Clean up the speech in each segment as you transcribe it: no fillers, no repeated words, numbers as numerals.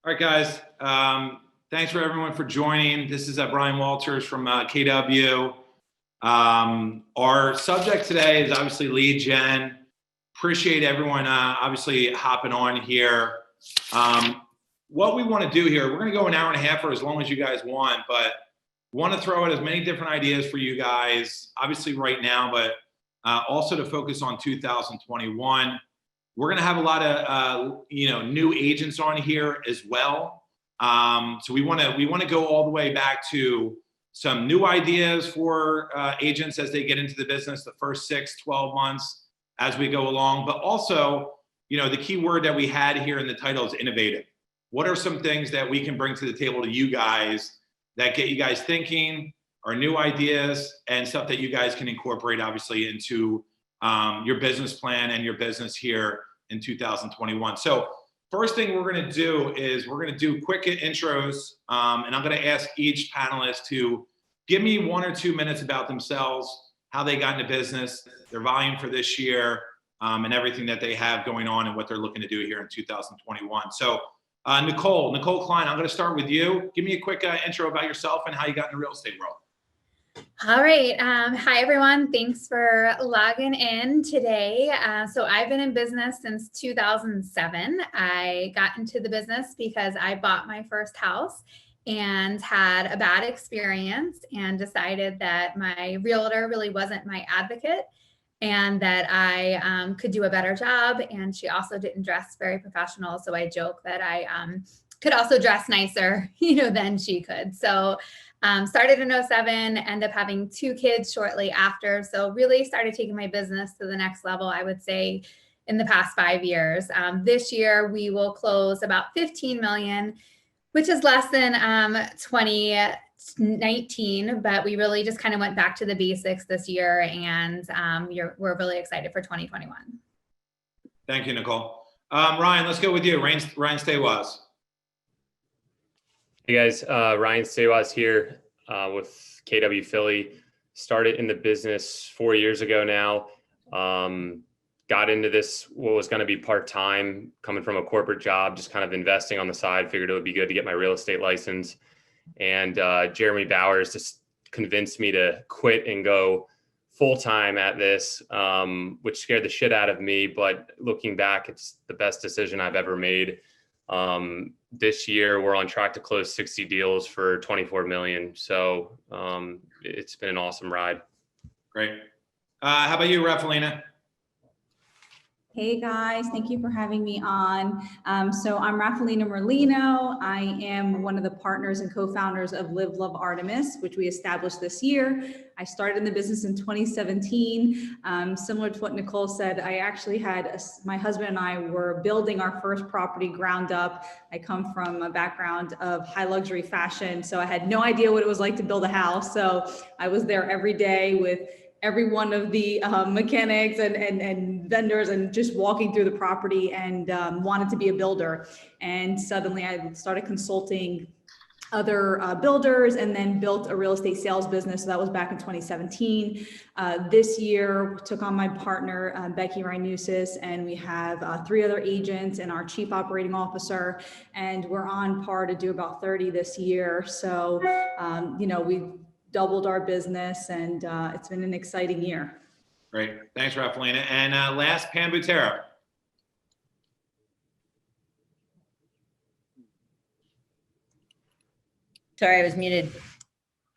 All right, guys. Thanks for everyone for joining. This is Brian Walters from KW. Our subject today is obviously lead gen. Appreciate everyone obviously hopping on here. What we want to do here, we're going to go an hour and a half or as long as you guys want, but want to throw out as many different ideas for you guys, obviously right now, but also to focus on 2021. We're going to have a lot of new agents on here as well. So we want to go all the way back to some new ideas for agents as they get into the business the first 6-12 months as we go along. But also, the key word that we had here in the title is innovative. What are some things that we can bring to the table to you guys that get you guys thinking, or new ideas and stuff that you guys can incorporate obviously into your business plan and your business here in 2021. So first thing we're going to do is we're going to do quick intros, and I'm going to ask each panelist to give me 1 or 2 minutes about themselves, how they got into business, their volume for this year, and everything that they have going on and what they're looking to do here in 2021. So Nicole Klein, I'm going to start with you. Give me a quick intro about yourself and how you got in the real estate world. All right. Hi, everyone. Thanks for logging in today. So I've been in business since 2007. I got into the business because I bought my first house and had a bad experience and decided that my realtor really wasn't my advocate and that I could do a better job. And she also didn't dress very professional. So I joke that I could also dress nicer, than she could. So started in 2007, ended up having 2 kids shortly after. So really started taking my business to the next level, I would say, in the past 5 years. This year, we will close about 15 million, which is less than 2019, but we really just kind of went back to the basics this year, and we're really excited for 2021. Thank you, Nicole. Ryan, let's go with you. Ryan Staywaz. Hey guys, Ryan Staywaz here with KW Philly. Started in the business 4 years ago now. Got into this, what was going to be part-time, coming from a corporate job, just kind of investing on the side. Figured it would be good to get my real estate license. And Jeremy Bowers just convinced me to quit and go full-time at this, which scared the shit out of me. But looking back, it's the best decision I've ever made. This year, we're on track to close 60 deals for 24 million. So it's been an awesome ride. Great. How about you, Rafalina? Hey guys, thank you for having me on. So I'm Rafalina Merlino. I am one of the partners and co-founders of Live Love Artemis, which we established this year. I started in the business in 2017. Similar to what Nicole said, I actually had my husband and I were building our first property ground up. I come from a background of high luxury fashion, so I had no idea what it was like to build a house. So I was there every day with every one of the mechanics and vendors and just walking through the property, and wanted to be a builder. And suddenly I started consulting other builders and then built a real estate sales business. So that was back in 2017. This year took on my partner, Becky Rhinusis, and we have 3 other agents and our chief operating officer, and we're on par to do about 30 this year. So, we doubled our business, and it's been an exciting year. Great. Thanks, Rafalina. And last, Pam Butera. Sorry, I was muted.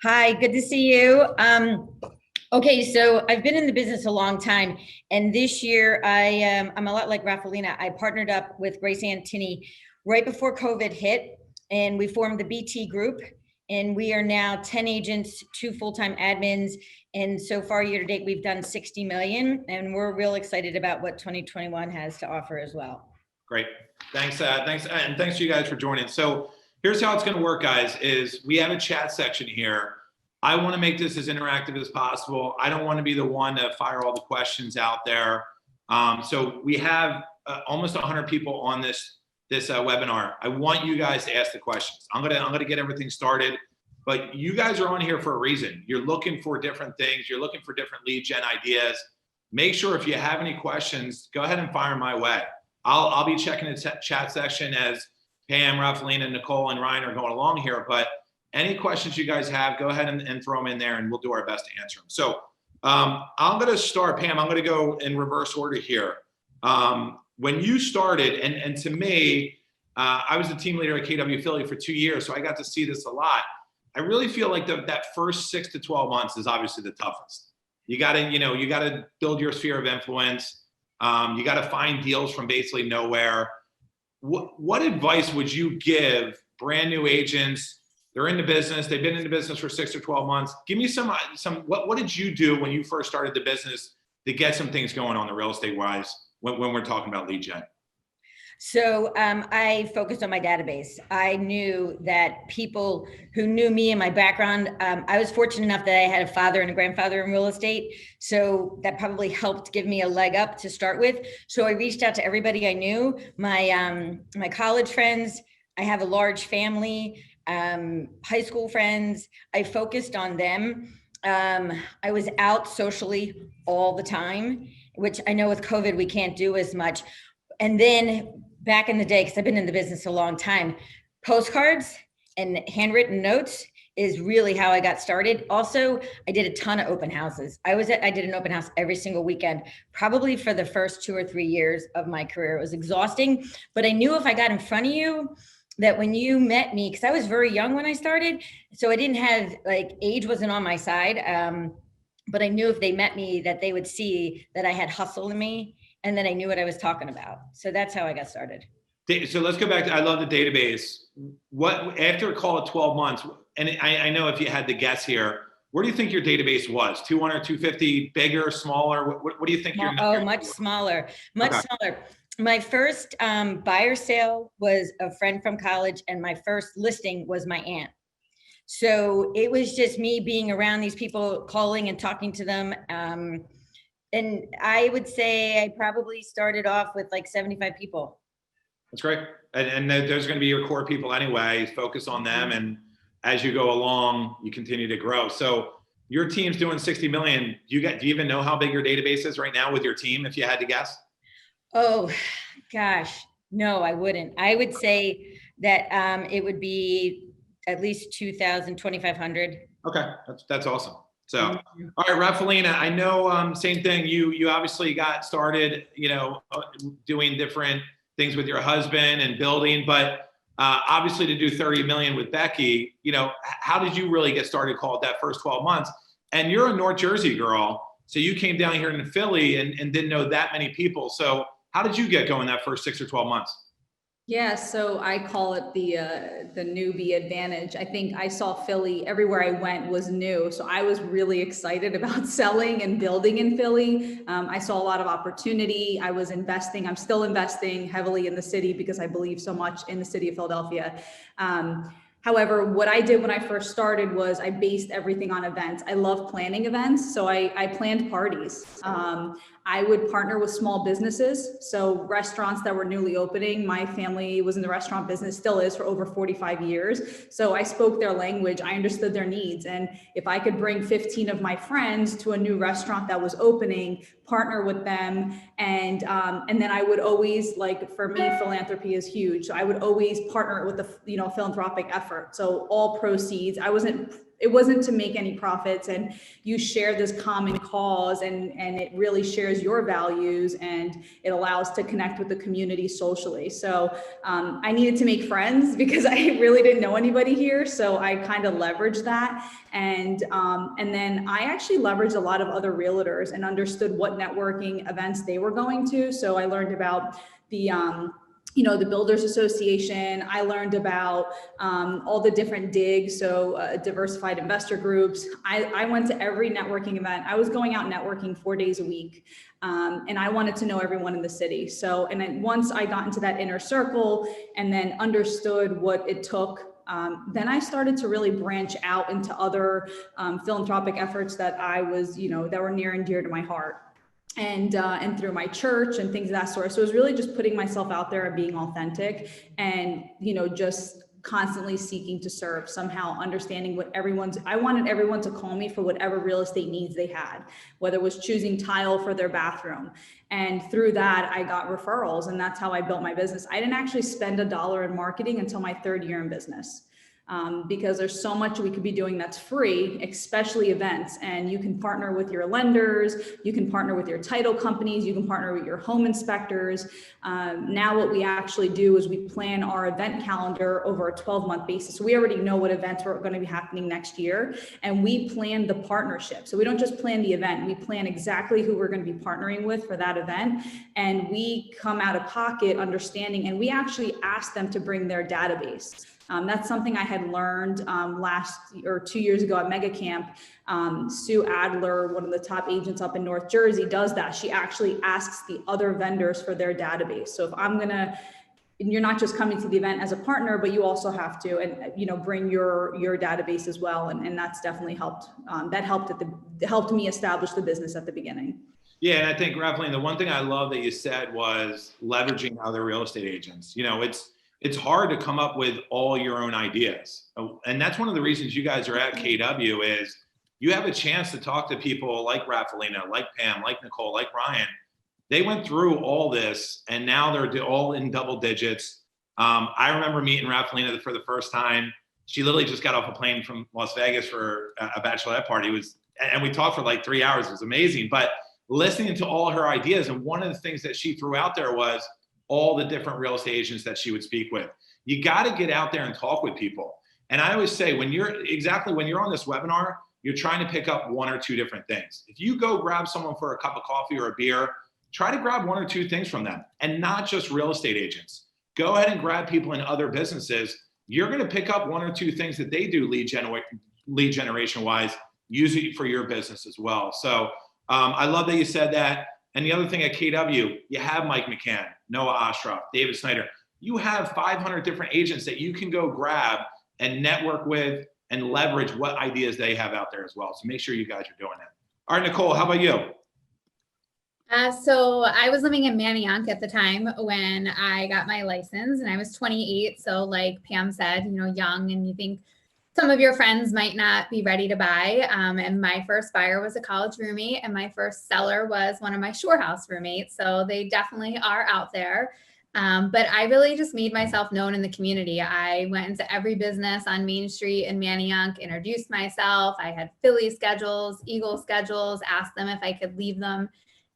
Hi, good to see you. Okay, so I've been in the business a long time, and this year I'm a lot like Rafalina. I partnered up with Grace Antini right before COVID hit, and we formed the BT group. And we are now 10 agents, 2 full-time admins. And so far, year to date, we've done 60 million. And we're real excited about what 2021 has to offer as well. Great. Thanks. And thanks to you guys for joining. So here's how it's going to work, guys, is we have a chat section here. I want to make this as interactive as possible. I don't want to be the one to fire all the questions out there. So we have almost 100 people on this webinar. I want you guys to ask the questions. I'm gonna get everything started, but you guys are on here for a reason. You're looking for different things. You're looking for different lead gen ideas. Make sure if you have any questions, go ahead and fire them my way. I'll be checking the chat section as Pam, Rafaelina, Nicole, and Ryan are going along here, but any questions you guys have, go ahead and throw them in there and we'll do our best to answer them. So I'm going to start, Pam, I'm going to go in reverse order here. When you started, and to me, I was the team leader at KW Philly for 2 years, so I got to see this a lot. I really feel like that first 6 to 12 months is obviously the toughest. You got to build your sphere of influence. You got to find deals from basically nowhere. What advice would you give brand new agents? They're in the business. They've been in the business for 6 or 12 months. Give me some. What did you do when you first started the business to get some things going on the real estate wise when we're talking about lead gen? So I focused on my database. I knew that people who knew me and my background, I was fortunate enough that I had a father and a grandfather in real estate. So that probably helped give me a leg up to start with. So I reached out to everybody I knew, my college friends. I have a large family, high school friends. I focused on them. I was out socially all the time, which I know with COVID, we can't do as much. And then back in the day, because I've been in the business a long time, postcards and handwritten notes is really how I got started. Also, I did a ton of open houses. I did an open house every single weekend, probably for the first 2 or 3 years of my career. It was exhausting, but I knew if I got in front of you, that when you met me, because I was very young when I started, so I didn't have, like, age wasn't on my side, but I knew if they met me that they would see that I had hustle in me and that I knew what I was talking about. So that's how I got started. So let's go back to, I love the database. What, after call it 12 months, and I know if you had to guess here, where do you think your database was? 200, 250, bigger, smaller? What do you think your number? Oh, much smaller, much smaller. My first buyer sale was a friend from college, and my first listing was my aunt. So it was just me being around these people, calling and talking to them. And I would say I probably started off with like 75 people. That's great. And there's going to be your core people anyway. Focus on them. And as you go along, you continue to grow. So your team's doing 60 million. Do you even know how big your database is right now with your team, if you had to guess? Oh, gosh. No, I wouldn't. I would say that it would be at least 2,000, 2,500. Okay. That's awesome. So, all right, Rafaelina, I know, same thing. You obviously got started, doing different things with your husband and building, but obviously to do 30 million with Becky, how did you really get started, call it that first 12 months? And you're a North Jersey girl, so you came down here in Philly and didn't know that many people. So how did you get going that first 6 or 12 months? Yeah, so I call it the newbie advantage. I think I saw Philly, everywhere I went was new. So I was really excited about selling and building in Philly. I saw a lot of opportunity. I was investing. I'm still investing heavily in the city because I believe so much in the city of Philadelphia. However, what I did when I first started was I based everything on events. I love planning events, so I planned parties. I would partner with small businesses, so restaurants that were newly opening. My family was in the restaurant business, still is, for over 45 years. So I spoke their language, I understood their needs. And if I could bring 15 of my friends to a new restaurant that was opening, partner with them, and then I would always, like, for me, philanthropy is huge. So I would always partner with the philanthropic effort. So all proceeds, it wasn't to make any profits, and you share this common cause, and it really shares your values, and it allows to connect with the community socially. So I needed to make friends because I really didn't know anybody here. So I kind of leveraged that. And then I actually leveraged a lot of other realtors and understood what networking events they were going to. So I learned about the Builders Association. I learned about all the different DIGs, so diversified investor groups. I went to every networking event. I was going out networking 4 days a week, and I wanted to know everyone in the city. So, and then once I got into that inner circle and then understood what it took, then I started to really branch out into other philanthropic efforts that I was, that were near and dear to my heart. And through my church and things of that sort. So it was really just putting myself out there and being authentic, and, just constantly seeking to serve, somehow understanding I wanted everyone to call me for whatever real estate needs they had, whether it was choosing tile for their bathroom. And through that, I got referrals, and that's how I built my business. I didn't actually spend $1 in marketing until my 3rd year in business. Because there's so much we could be doing that's free, especially events. And you can partner with your lenders, you can partner with your title companies, you can partner with your home inspectors. Now what we actually do is we plan our event calendar over a 12-month basis. So we already know what events are going to be happening next year, and we plan the partnership. So we don't just plan the event, we plan exactly who we're going to be partnering with for that event. And we come out of pocket understanding, and we actually ask them to bring their database. That's something I had learned last or 2 years ago at Mega Camp. Sue Adler, one of the top agents up in North Jersey, does that. She actually asks the other vendors for their database. So if you're not just coming to the event as a partner, but you also have to, and bring your database as well. And that's definitely helped. That helped me establish the business at the beginning. Yeah, and I think, Raphaeline, the one thing I love that you said was leveraging other real estate agents. It's hard to come up with all your own ideas. And that's one of the reasons you guys are at KW is you have a chance to talk to people like Raphaelina, like Pam, like Nicole, like Ryan. They went through all this and now they're all in double digits. I remember meeting Raphaelina for the first time. She literally just got off a plane from Las Vegas for a bachelorette party. And we talked for like 3 hours. It was amazing. But listening to all her ideas, and one of the things that she threw out there was all the different real estate agents that she would speak with. You got to get out there and talk with people. And I always say, when you're on this webinar, you're trying to pick up 1 or 2 different things. If you go grab someone for a cup of coffee or a beer, try to grab 1 or 2 things from them, and not just real estate agents. Go ahead and grab people in other businesses. You're going to pick up 1 or 2 things that they do lead generation wise. Use it for your business as well. So I love that you said that. And the other thing at KW, you have Mike McCann, Noah Ostroff, David Snyder. You have 500 different agents that you can go grab and network with and leverage what ideas they have out there as well. So make sure you guys are doing that. All right, Nicole, how about you? So I was living in Manayunk at the time when I got my license, and I was 28. So like Pam said, young, and you think some of your friends might not be ready to buy. And my first buyer was a college roommate, and my first seller was one of my shore house roommates. So they definitely are out there. But I really just made myself known in the community. I went into every business on Main Street in Manayunk, introduced myself. I had Philly schedules, Eagle schedules, asked them if I could leave them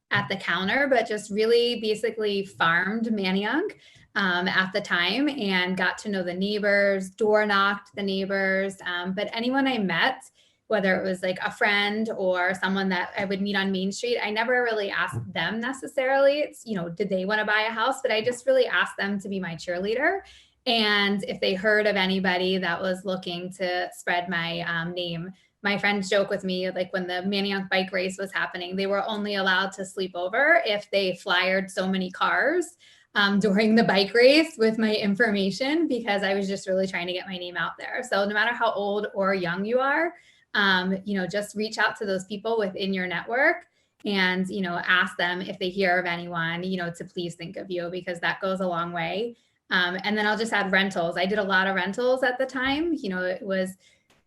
at the counter, but just really basically farmed Manayunk at the time and got to know the neighbors, door knocked the neighbors. But anyone I met, whether it was like a friend or someone that I would meet on Main Street, I never really asked them necessarily. It's, did they want to buy a house? But I just really asked them to be my cheerleader. And if they heard of anybody that was looking to spread my name. My friends joke with me, like when the Manayunk bike race was happening, they were only allowed to sleep over if they flyered so many cars during the bike race with my information, because I was just really trying to get my name out there. So no matter how old or young you are, just reach out to those people within your network and, ask them if they hear of anyone, to please think of you, because that goes a long way. And then I'll just add rentals. I did a lot of rentals at the time. It was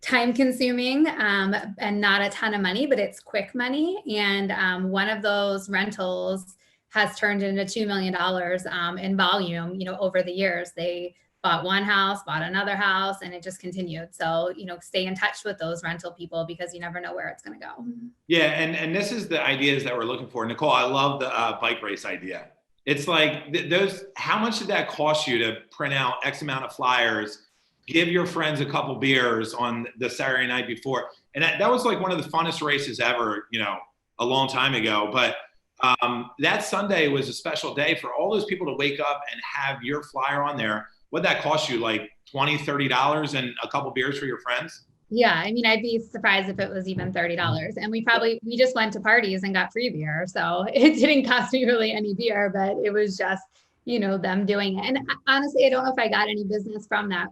time consuming and not a ton of money, but it's quick money. And one of those rentals has turned into $2 million in volume, over the years. They bought one house, bought another house, and it just continued. So, stay in touch with those rental people, because you never know where it's going to go. Yeah, and this is the ideas that we're looking for. Nicole, I love the bike race idea. It's like how much did that cost you to print out X amount of flyers, give your friends a couple beers on the Saturday night before? And that was like one of the funnest races ever, a long time ago. But that Sunday was a special day for all those people to wake up and have your flyer on there. What'd that cost you? Like $20, $30 and a couple beers for your friends? Yeah. I mean, I'd be surprised if it was even $30. And we just went to parties and got free beer. So it didn't cost me really any beer, but it was just, them doing it. And honestly, I don't know if I got any business from that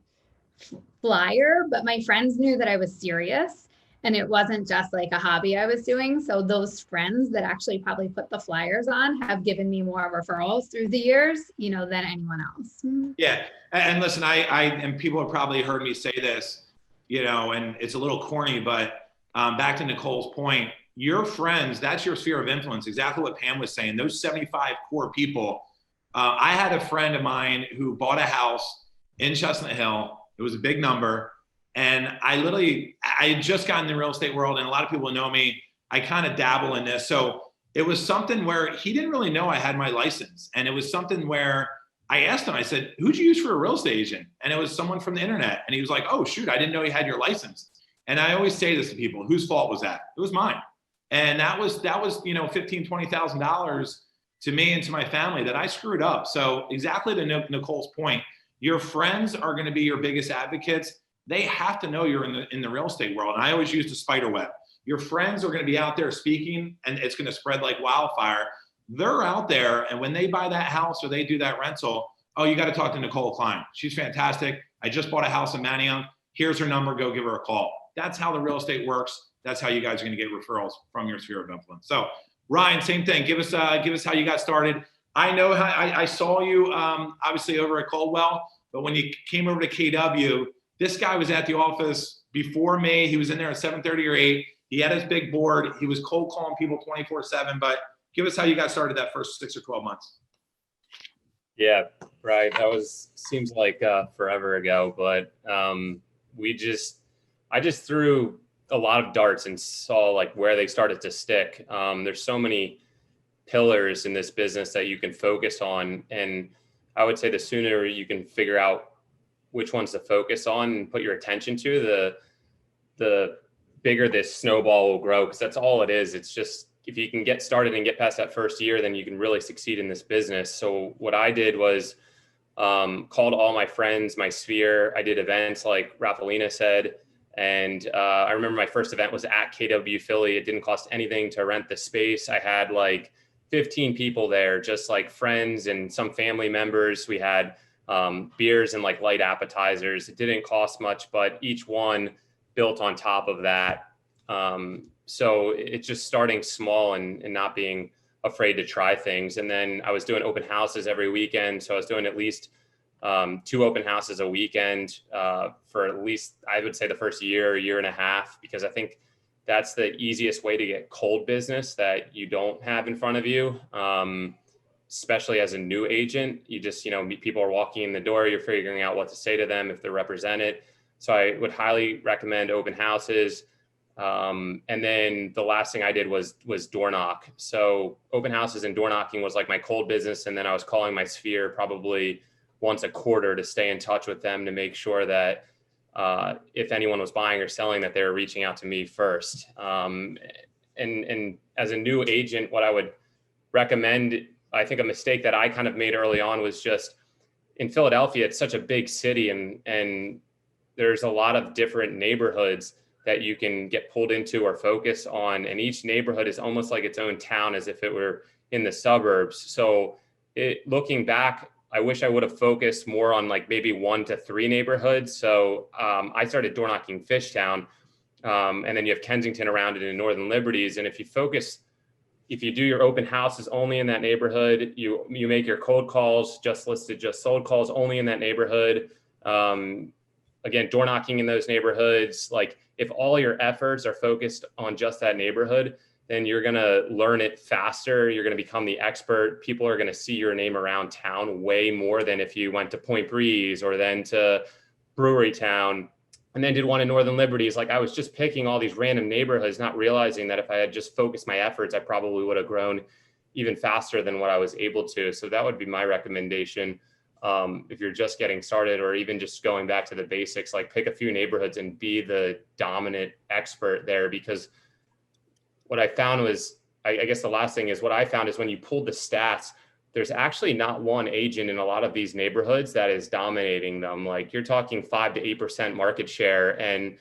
flyer, but my friends knew that I was serious. And it wasn't just like a hobby I was doing. So those friends that actually probably put the flyers on have given me more referrals through the years, than anyone else. Yeah. And listen, and people have probably heard me say this, and it's a little corny, but back to Nicole's point, your friends, that's your sphere of influence. Exactly what Pam was saying. Those 75 core people. I had a friend of mine who bought a house in Chestnut Hill. It was a big number. And I had just gotten in the real estate world, and a lot of people know me. I kind of dabble in this. So it was something where he didn't really know I had my license. And it was something where I asked him, I said, who'd you use for a real estate agent? And it was someone from the internet. And he was like, oh, shoot, I didn't know you had your license. And I always say this to people, whose fault was that? It was mine. And that was $15,000, $20,000 to me and to my family that I screwed up. So exactly to Nicole's point, your friends are going to be your biggest advocates. They have to know you're in the real estate world. And I always use the spider web. Your friends are going to be out there speaking, and it's going to spread like wildfire. They're out there, and when they buy that house or they do that rental, oh, you got to talk to Nicole Klein. She's fantastic. I just bought a house in Manayunk. Here's her number. Go give her a call. That's how the real estate works. That's how you guys are going to get referrals from your sphere of influence. So Ryan, same thing. Give us how you got started. I know how I saw you obviously over at Coldwell, but when you came over to KW, this guy was at the office before me. He was in there at 7:30 or 8. He had his big board. He was cold calling people 24/7. But give us how you got started that first 6 or 12 months. Yeah, right. That seems like forever ago, but I just threw a lot of darts and saw like where they started to stick. There's so many pillars in this business that you can focus on. And I would say the sooner you can figure out which ones to focus on and put your attention to, the bigger this snowball will grow, because that's all it is. It's just, if you can get started and get past that first year, then you can really succeed in this business. So what I did was called all my friends, my sphere. I did events like Rafalina said. And I remember my first event was at KW Philly. It didn't cost anything to rent the space. I had like 15 people there, just like friends and some family members. We had beers and like light appetizers. It didn't cost much, but each one built on top of that. So it's just starting small and not being afraid to try things. And then I was doing open houses every weekend. So I was doing at least 2 open houses a weekend for at least, I would say, the first year and a half, because I think that's the easiest way to get cold business that you don't have in front of you. Especially as a new agent, you just, people are walking in the door, you're figuring out what to say to them if they're represented. So I would highly recommend open houses. And then the last thing I did was door knock. So open houses and door knocking was like my cold business. And then I was calling my sphere probably once a quarter to stay in touch with them to make sure that if anyone was buying or selling, that they were reaching out to me first. And as a new agent, what I would recommend, I think a mistake that I kind of made early on was just in Philadelphia, it's such a big city, and there's a lot of different neighborhoods that you can get pulled into or focus on. And each neighborhood is almost like its own town, as if it were in the suburbs. So looking back, I wish I would have focused more on like maybe 1 to 3 neighborhoods. So I started door knocking Fishtown, and then you have Kensington around it and Northern Liberties. And if you do your open houses only in that neighborhood, you make your cold calls, just listed, just sold calls only in that neighborhood. Again, door knocking in those neighborhoods. Like if all your efforts are focused on just that neighborhood, then you're going to learn it faster. You're going to become the expert. People are going to see your name around town way more than if you went to Point Breeze or then to Brewery Town and then did one in Northern Liberties. Like I was just picking all these random neighborhoods, not realizing that if I had just focused my efforts, I probably would have grown even faster than what I was able to. So that would be my recommendation. If you're just getting started or even just going back to the basics, like pick a few neighborhoods and be the dominant expert there. Because what I found was, I guess the last thing is what I found is when you pulled the stats, there's actually not one agent in a lot of these neighborhoods that is dominating them. Like you're talking 5 to 8% market share, and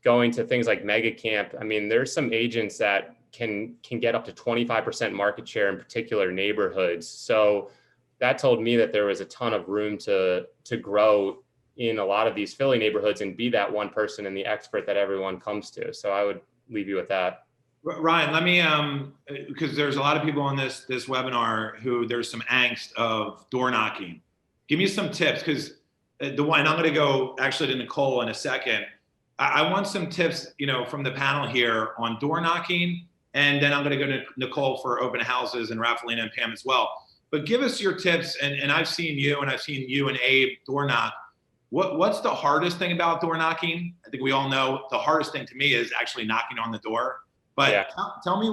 going to things like Mega Camp. I mean, there's some agents that can get up to 25% market share in particular neighborhoods. So that told me that there was a ton of room to grow in a lot of these Philly neighborhoods and be that one person and the expert that everyone comes to. So I would leave you with that. Ryan, let me, because there's a lot of people on this webinar who there's some angst of door knocking. Give me some tips, because I'm going to go actually to Nicole in a second. I want some tips, from the panel here on door knocking, and then I'm going to go to Nicole for open houses and Rafaelina and Pam as well. But give us your tips, and I've seen you and Abe door knock. What's the hardest thing about door knocking? I think we all know the hardest thing to me is actually knocking on the door. But yeah. Tell me,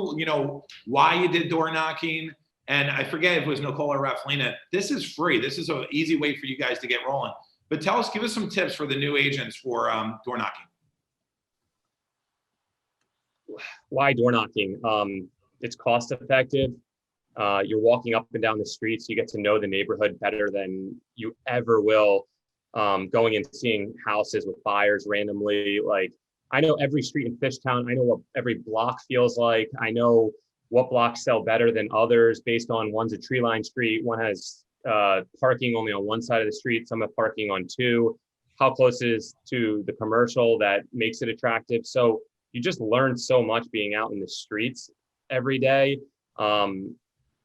why you did door knocking. And I forget if it was Nicole or Rafaelina. This is free. This is an easy way for you guys to get rolling. But give us some tips for the new agents for door knocking. Why door knocking? It's cost effective. You're walking up and down the streets. You get to know the neighborhood better than you ever will going and seeing houses with buyers randomly. Like, I know every street in Fishtown. I know what every block feels like. I know what blocks sell better than others based on one's a tree line street. One has parking only on one side of the street. Some have parking on two. How close it is to the commercial that makes it attractive. So you just learn so much being out in the streets every day. I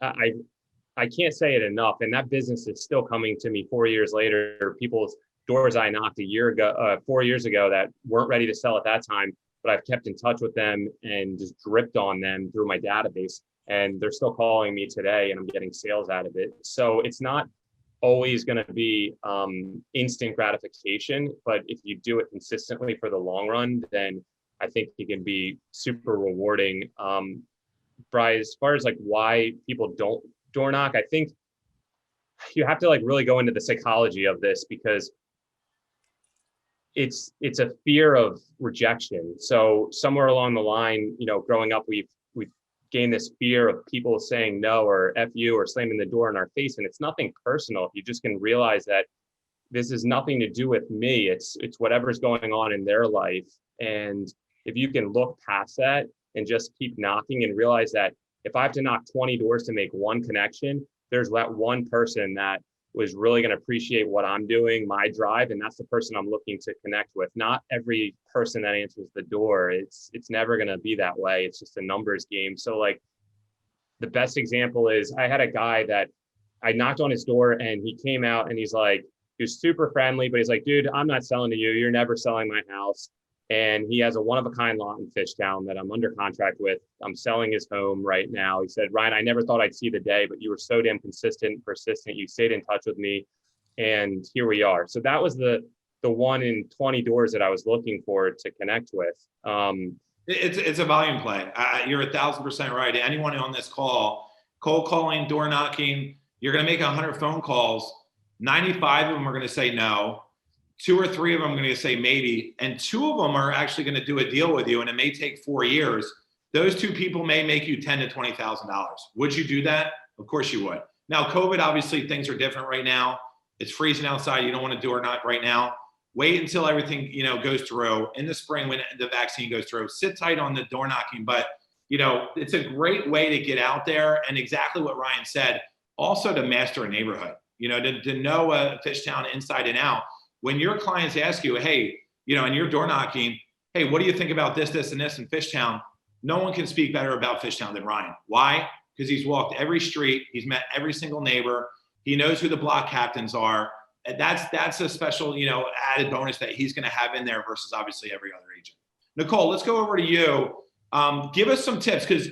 can't say it enough. And that business is still coming to me 4 years later. People's doors I knocked 4 years ago that weren't ready to sell at that time, but I've kept in touch with them and just dripped on them through my database. And they're still calling me today and I'm getting sales out of it. So it's not always going to be instant gratification, but if you do it consistently for the long run, then I think it can be super rewarding. Brian, as far as like why people don't door knock, I think you have to like really go into the psychology of this, because it's a fear of rejection. So somewhere along the line, growing up, we've gained this fear of people saying no or F you or slamming the door in our face. And it's nothing personal. If you just can realize that this is nothing to do with me, it's whatever's going on in their life. And if you can look past that and just keep knocking and realize that if I have to knock 20 doors to make one connection, there's that one person that was really going to appreciate what I'm doing, my drive, and that's the person I'm looking to connect with. Not every person that answers the door. It's never going to be that way. It's just a numbers game. So like the best example is I had a guy that I knocked on his door and he came out and he was super friendly, but he's like, dude, I'm not selling to you. You're never selling my house. And he has a one-of-a-kind lot in Fishtown that I'm under contract with. I'm selling his home right now. He said, Ryan, I never thought I'd see the day, but you were so damn consistent and persistent. You stayed in touch with me, and here we are. So that was the 1 in 20 doors that I was looking for to connect with. It's a volume play. You're 1,000% right. Anyone on this call, cold calling, door knocking, you're going to make 100 phone calls. 95 of them are going to say no. 2 or 3 of them are going to say maybe, and 2 of them are actually going to do a deal with you, and it may take 4 years. Those 2 people may make you $10,000 to $20,000. Would you do that? Of course you would. Now, COVID, obviously things are different right now. It's freezing outside. You don't want to door knock right now. Wait until everything goes through in the spring when the vaccine goes through. Sit tight on the door knocking, but it's a great way to get out there, and exactly what Ryan said. Also to master a neighborhood. To know a Fishtown inside and out. When your clients ask you, hey, and you're door knocking, hey, what do you think about this, this, and this in Fishtown? No one can speak better about Fishtown than Ryan. Why? Because he's walked every street. He's met every single neighbor. He knows who the block captains are. And that's a special, added bonus that he's going to have in there versus obviously every other agent. Nicole, let's go over to you. Give us some tips, because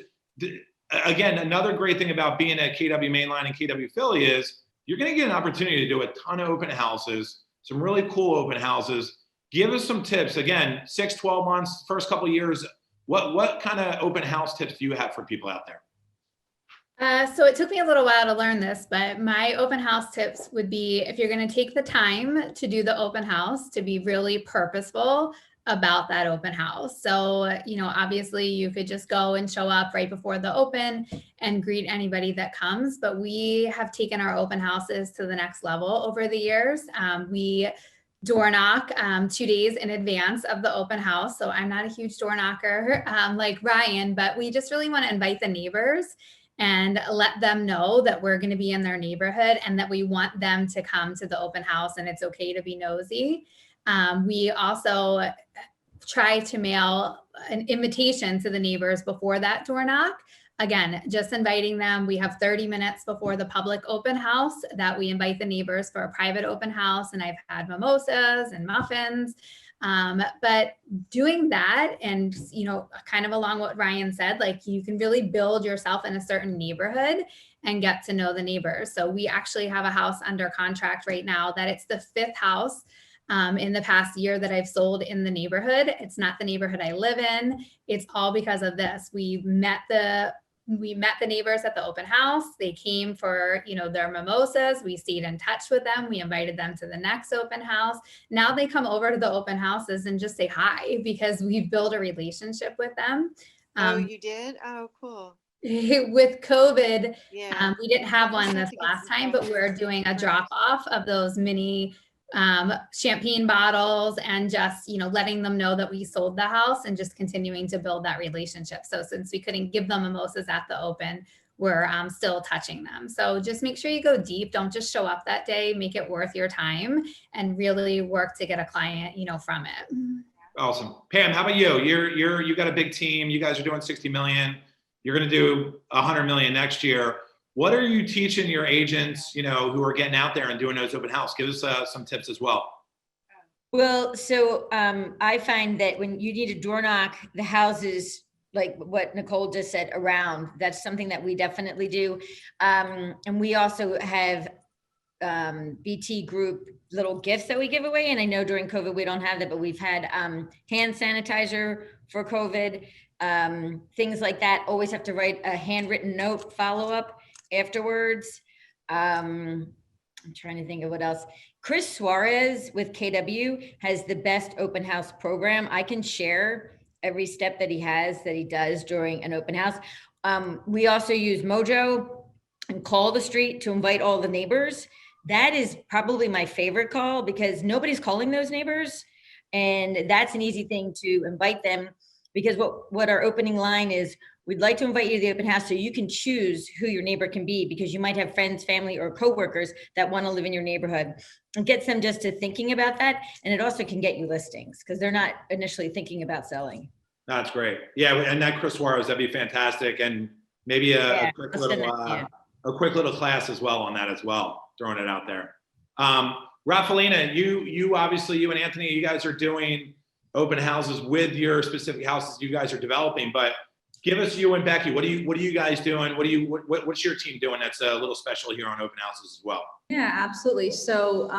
again, another great thing about being at KW Mainline and KW Philly is you're going to get an opportunity to do a ton of open houses. Some really cool open houses. Give us some tips. Again, 6, 12 months, first couple of years. What kind of open house tips do you have for people out there? So it took me a little while to learn this, but my open house tips would be, if you're going to take the time to do the open house, to be really purposeful about that open house. So, obviously you could just go and show up right before the open and greet anybody that comes, but we have taken our open houses to the next level over the years. We door knock 2 days in advance of the open house. So I'm not a huge door knocker like Ryan, but we just really want to invite the neighbors and let them know that we're going to be in their neighborhood and that we want them to come to the open house and it's okay to be nosy. We also try to mail an invitation to the neighbors before that door knock. Again, just inviting them. We have 30 minutes before the public open house that we invite the neighbors for a private open house. And I've had mimosas and muffins. But doing that and, kind of along what Ryan said, like you can really build yourself in a certain neighborhood and get to know the neighbors. So we actually have a house under contract right now that it's the 5th house in the past year that I've sold in the neighborhood. It's not the neighborhood I live in. It's all because of this. We met the neighbors at the open house. They came for, their mimosas. We stayed in touch with them. We invited them to the next open house. Now they come over to the open houses and just say hi because we've built a relationship with them. Oh, you did? Oh, cool. With COVID, Yeah. we didn't have one Just have this to get last some time, but we're doing a drop off of those mini champagne bottles and just, letting them know that we sold the house and just continuing to build that relationship. So since we couldn't give them mimosas at the open, we're still touching them. So just make sure you go deep. Don't just show up that day, make it worth your time and really work to get a client, from it. Awesome. Pam, how about you? You got a big team. You guys are doing 60 million. You're going to do 100 million next year. What are you teaching your agents, who are getting out there and doing those open house? Give us some tips as well. Well, so I find that when you need to door knock the houses, like what Nicole just said, around, that's something that we definitely do. And we also have BT group little gifts that we give away. And I know during COVID, we don't have that, but we've had hand sanitizer for COVID, things like that. Always have to write a handwritten note follow-up afterwards. I'm trying to think of what else. Chris Suarez with KW has the best open house program. I can share every step that he does during an open house. We also use Mojo and Call the Street to invite all the neighbors. That is probably my favorite call because nobody's calling those neighbors. And that's an easy thing to invite them because what our opening line is, we'd like to invite you to the open house so you can choose who your neighbor can be because you might have friends, family, or coworkers that want to live in your neighborhood. It gets them just to thinking about that. And it also can get you listings because they're not initially thinking about selling. That's great. Yeah, and that Chris Suarez, that'd be fantastic. And maybe a quick little class as well on that as well, throwing it out there. Rafaelina, you obviously, you and Anthony, you guys are doing open houses with your specific houses you guys are developing, but give us, you and Becky, what are you guys doing? What's your team doing that's a little special here on open houses as well? Yeah, absolutely. So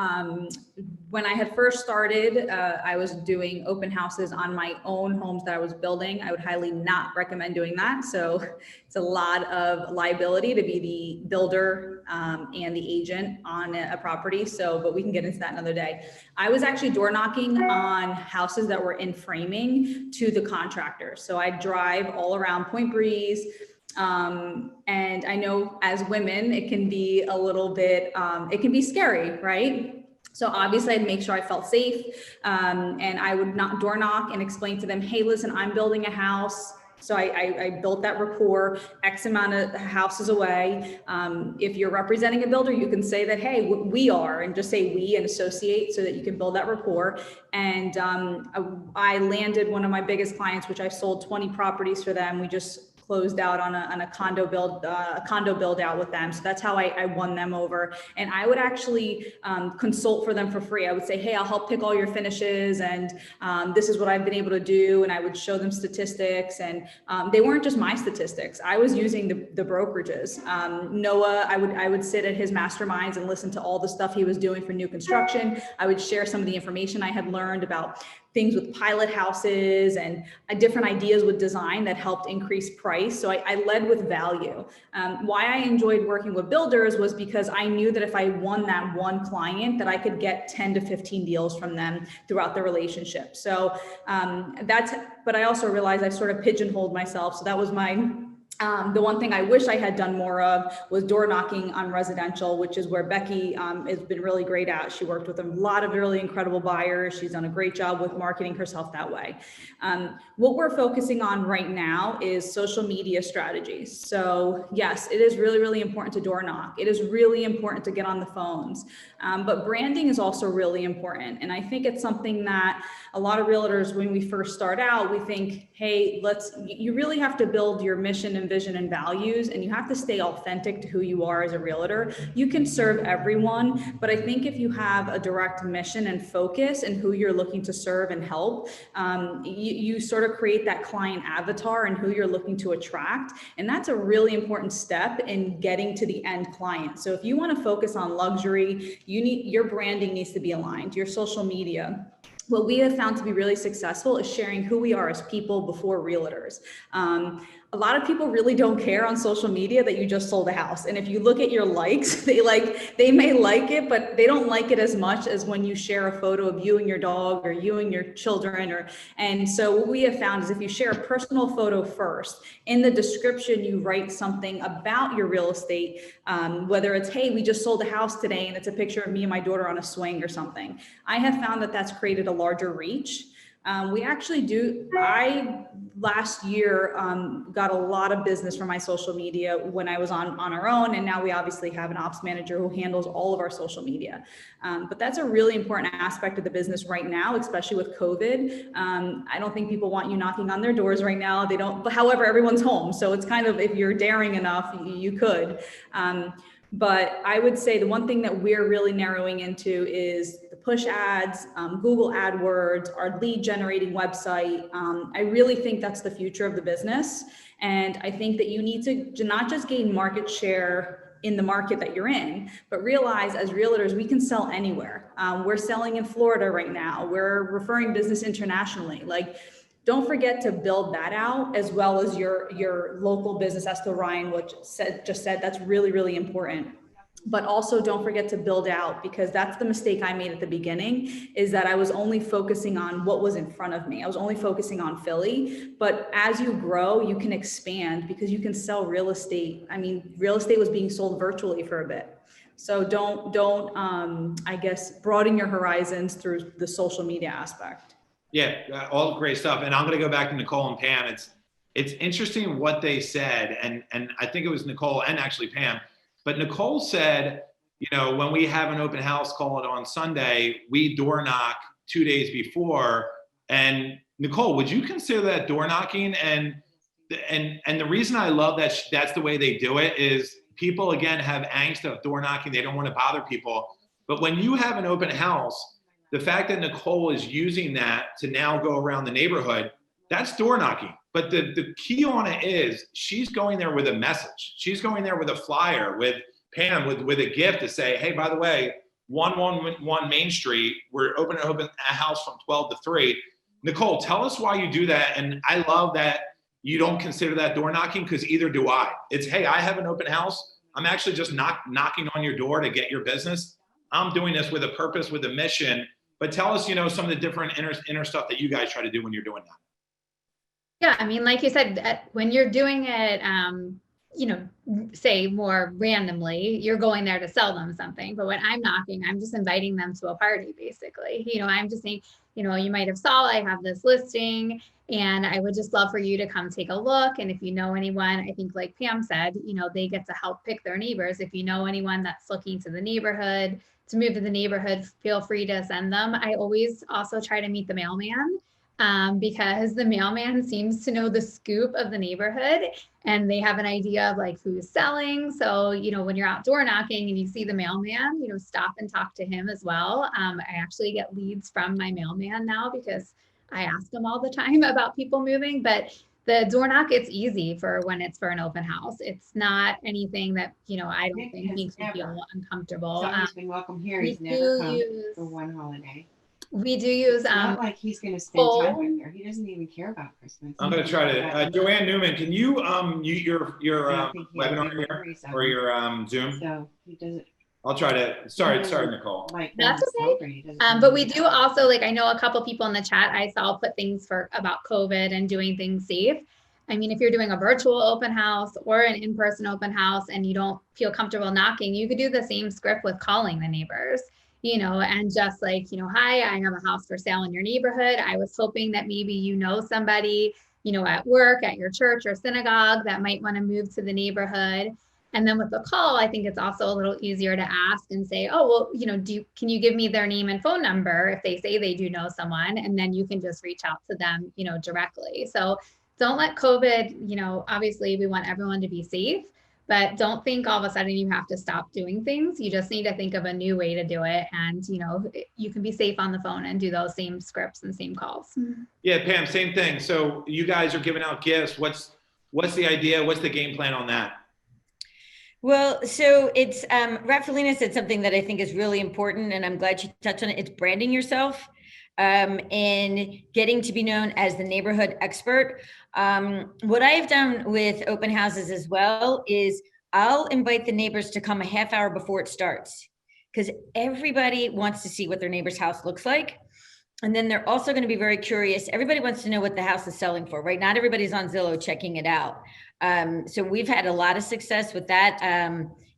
when I had first started, I was doing open houses on my own homes that I was building. I would highly not recommend doing that. So it's a lot of liability to be the builder and the agent on a property. But we can get into that another day. I was actually door knocking on houses that were in framing to the contractor. So I drive all around Point Breeze. And I know as women, it can be a little bit, it can be scary, right? So obviously I'd make sure I felt safe. And I would not door knock and explain to them, hey, listen, I'm building a house. So I built that rapport X amount of houses away. If you're representing a builder, you can say that, hey, we are, and just say we and associate so that you can build that rapport. And I landed one of my biggest clients, which I sold 20 properties for them. We just closed out on a condo build out with them. So that's how I won them over. And I would actually consult for them for free. I would say, hey, I'll help pick all your finishes. And this is what I've been able to do. And I would show them statistics. And they weren't just my statistics. I was using the brokerages. Noah, I would sit at his masterminds and listen to all the stuff he was doing for new construction. I would share some of the information I had learned about things with pilot houses and different ideas with design that helped increase price. So I led with value. Why I enjoyed working with builders was because I knew that if I won that one client, that I could get 10 to 15 deals from them throughout the relationship. So but I also realized I sort of pigeonholed myself. So that was my The one thing I wish I had done more of was door knocking on residential, which is where Becky has been really great at. She worked with a lot of really incredible buyers. She's done a great job with marketing herself that way. What we're focusing on right now is social media strategies. So yes, it is really, really important to door knock. It is really important to get on the phones. But branding is also really important. And I think it's something that a lot of realtors, when we first start out, we think, hey, you really have to build your mission and vision and values, and you have to stay authentic to who you are as a realtor. You can serve everyone, but I think if you have a direct mission and focus and who you're looking to serve and help, you sort of create that client avatar and who you're looking to attract. And that's a really important step in getting to the end client. So if you want to focus on luxury, your branding needs to be aligned, your social media. What we have found to be really successful is sharing who we are as people before realtors. A lot of people really don't care on social media that you just sold a house. And if you look at your likes, they may like it, but they don't like it as much as when you share a photo of you and your dog or you and your children. And so what we have found is if you share a personal photo first, in the description, you write something about your real estate, whether it's, hey, we just sold a house today and it's a picture of me and my daughter on a swing or something. I have found that that's created a larger reach. Last year got a lot of business from my social media when I was on our own. And now we obviously have an ops manager who handles all of our social media. But that's a really important aspect of the business right now, especially with COVID. I don't think people want you knocking on their doors right now. They don't, but however, everyone's home. So it's kind of, if you're daring enough, you could. But I would say the one thing that we're really narrowing into is the push ads, Google AdWords, our lead generating website. I really think that's the future of the business. And I think that you need to not just gain market share in the market that you're in, but realize as realtors, we can sell anywhere. We're selling in Florida right now. We're referring business internationally. Don't forget to build that out, as well as your local business, as to Ryan just said, that's really, really important. But also don't forget to build out, because that's the mistake I made at the beginning, is that I was only focusing on what was in front of me. I was only focusing on Philly. But as you grow, you can expand, because you can sell real estate. I mean, real estate was being sold virtually for a bit. So don't I guess, broaden your horizons through the social media aspect. Yeah, all great stuff. And I'm going to go back to Nicole and Pam. It's interesting what they said. And I think it was Nicole and actually Pam. But Nicole said, when we have an open house, call it on Sunday, we door knock 2 days before. And Nicole, would you consider that door knocking? And the reason I love that that's the way they do it is people, again, have angst of door knocking. They don't want to bother people. But when you have an open house, the fact that Nicole is using that to now go around the neighborhood, that's door knocking. But the key on it is she's going there with a message. She's going there with a flyer, with Pam, with a gift to say, hey, by the way, 111 Main Street, we're opening a house from 12 to 3. Nicole, tell us why you do that. And I love that you don't consider that door knocking, because either do I. It's, hey, I have an open house. I'm actually just knocking on your door to get your business. I'm doing this with a purpose, with a mission. But tell us, some of the different inner stuff that you guys try to do when you're doing that. Yeah, I mean, like you said, when you're doing it, say more randomly, you're going there to sell them something. But when I'm knocking, I'm just inviting them to a party, basically. I'm just saying, you might have saw I have this listing, and I would just love for you to come take a look. And if you know anyone, I think like Pam said, they get to help pick their neighbors. If you know anyone that's looking to the neighborhood, to move to the neighborhood, feel free to send them. I always also try to meet the mailman, because the mailman seems to know the scoop of the neighborhood, and they have an idea of who's selling. So, when you're out door knocking and you see the mailman, stop and talk to him as well. I actually get leads from my mailman now, because I ask him all the time about people moving. But the door knock, it's easy for when it's for an open house. It's not anything that, I don't think makes me feel uncomfortable. He's been welcome here. He's never come for one holiday. We do use, it's not like he's going to spend time with her. He doesn't even care about Christmas. I'm going to try to, Joanne Newman, can you, your webinar here, or your Zoom? So he doesn't. I'll try to, sorry, Nicole. That's okay. But we do also, I know a couple people in the chat I saw put things about COVID and doing things safe. I mean, if you're doing a virtual open house or an in-person open house and you don't feel comfortable knocking, you could do the same script with calling the neighbors, and just like, hi, I have a house for sale in your neighborhood. I was hoping that maybe somebody, at work, at your church or synagogue that might want to move to the neighborhood. And then with the call, I think it's also a little easier to ask and say, oh, well, can you give me their name and phone number if they say they do know someone? And then you can just reach out to them, directly. So don't let COVID, obviously we want everyone to be safe, but don't think all of a sudden you have to stop doing things. You just need to think of a new way to do it. And, you can be safe on the phone and do those same scripts and same calls. Yeah, Pam, same thing. So you guys are giving out gifts. What's the idea? What's the game plan on that? Well, so it's, Rafaelina said something that I think is really important, and I'm glad she touched on it. It's branding yourself and getting to be known as the neighborhood expert. What I've done with open houses as well is I'll invite the neighbors to come a half hour before it starts, because everybody wants to see what their neighbor's house looks like. And then they're also going to be very curious. Everybody wants to know what the house is selling for, right? Not everybody's on Zillow checking it out. So we've had a lot of success with that.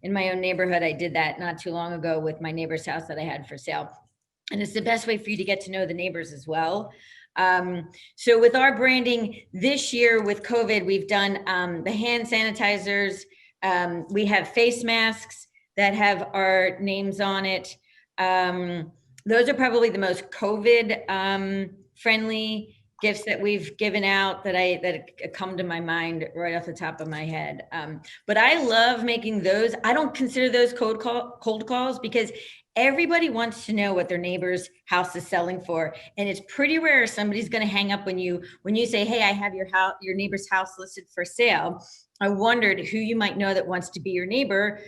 In my own neighborhood, I did that not too long ago with my neighbor's house that I had for sale. And it's the best way for you to get to know the neighbors as well. So with our branding this year with COVID, we've done the hand sanitizers. We have face masks that have our names on it. Those are probably the most COVID friendly gifts that we've given out that come to my mind right off the top of my head. But I love making those. I don't consider those cold calls because everybody wants to know what their neighbor's house is selling for. And it's pretty rare somebody's going to hang up when you say, hey, I have your neighbor's house listed for sale. I wondered who you might know that wants to be your neighbor.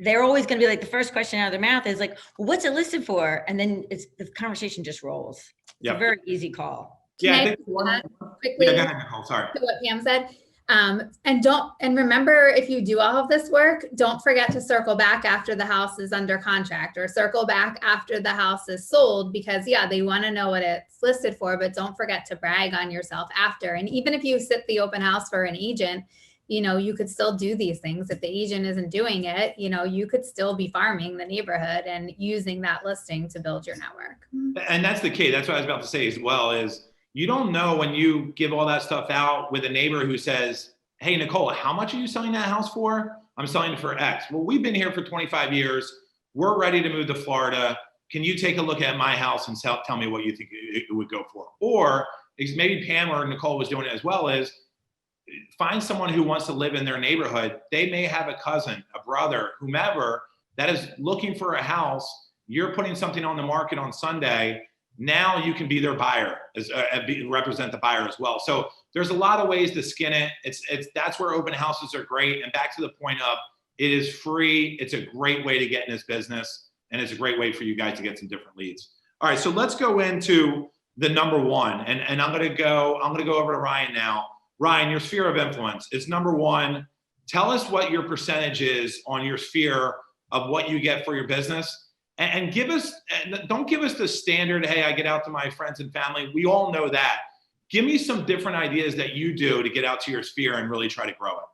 They're always going to be like, the first question out of their mouth is like, well, what's it listed for? And then the conversation just rolls. It's a very easy call. Yeah, Can I think quickly go ahead, Nicole, sorry. to what Pam said. And remember, if you do all of this work, don't forget to circle back after the house is under contract or circle back after the house is sold, because they want to know what it's listed for, but don't forget to brag on yourself after. And even if you sit the open house for an agent, you could still do these things. If the agent isn't doing it, you could still be farming the neighborhood and using that listing to build your network. And that's the key. That's what I was about to say as well, is you don't know when you give all that stuff out with a neighbor who says, hey, Nicole, how much are you selling that house for? I'm selling it for X. Well, we've been here for 25 years. We're ready to move to Florida. Can you take a look at my house and tell me what you think it would go for? Or maybe Pam or Nicole was doing it as well, is find someone who wants to live in their neighborhood. They may have a cousin, a brother, whomever that is looking for a house. You're putting something on the market on Sunday. Now you can be their buyer, represent the buyer as well. So there's a lot of ways to skin it. That's where open houses are great. And back to the point of, it is free. It's a great way to get in this business, and it's a great way for you guys to get some different leads. All right, so let's go into the number one, and I'm gonna go over to Ryan now. Ryan, your sphere of influence is number one. Tell us what your percentage is on your sphere of what you get for your business. And don't give us the standard, hey, I get out to my friends and family. We all know that. Give me some different ideas that you do to get out to your sphere and really try to grow it.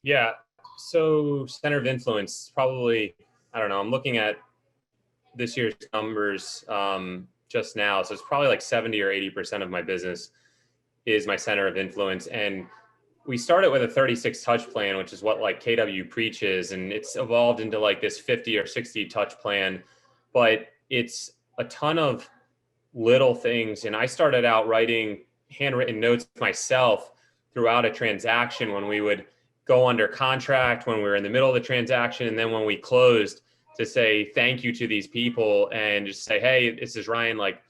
Yeah, so center of influence, probably, I don't know, I'm looking at this year's numbers just now. So it's probably like 70 or 80% of my business is my center of influence. And we started with a 36 touch plan, which is what like KW preaches. And it's evolved into like this 50 or 60 touch plan, but it's a ton of little things. And I started out writing handwritten notes myself throughout a transaction when we would go under contract, when we were in the middle of the transaction, and then when we closed, to say thank you to these people and just say, hey, this is Ryan. Like,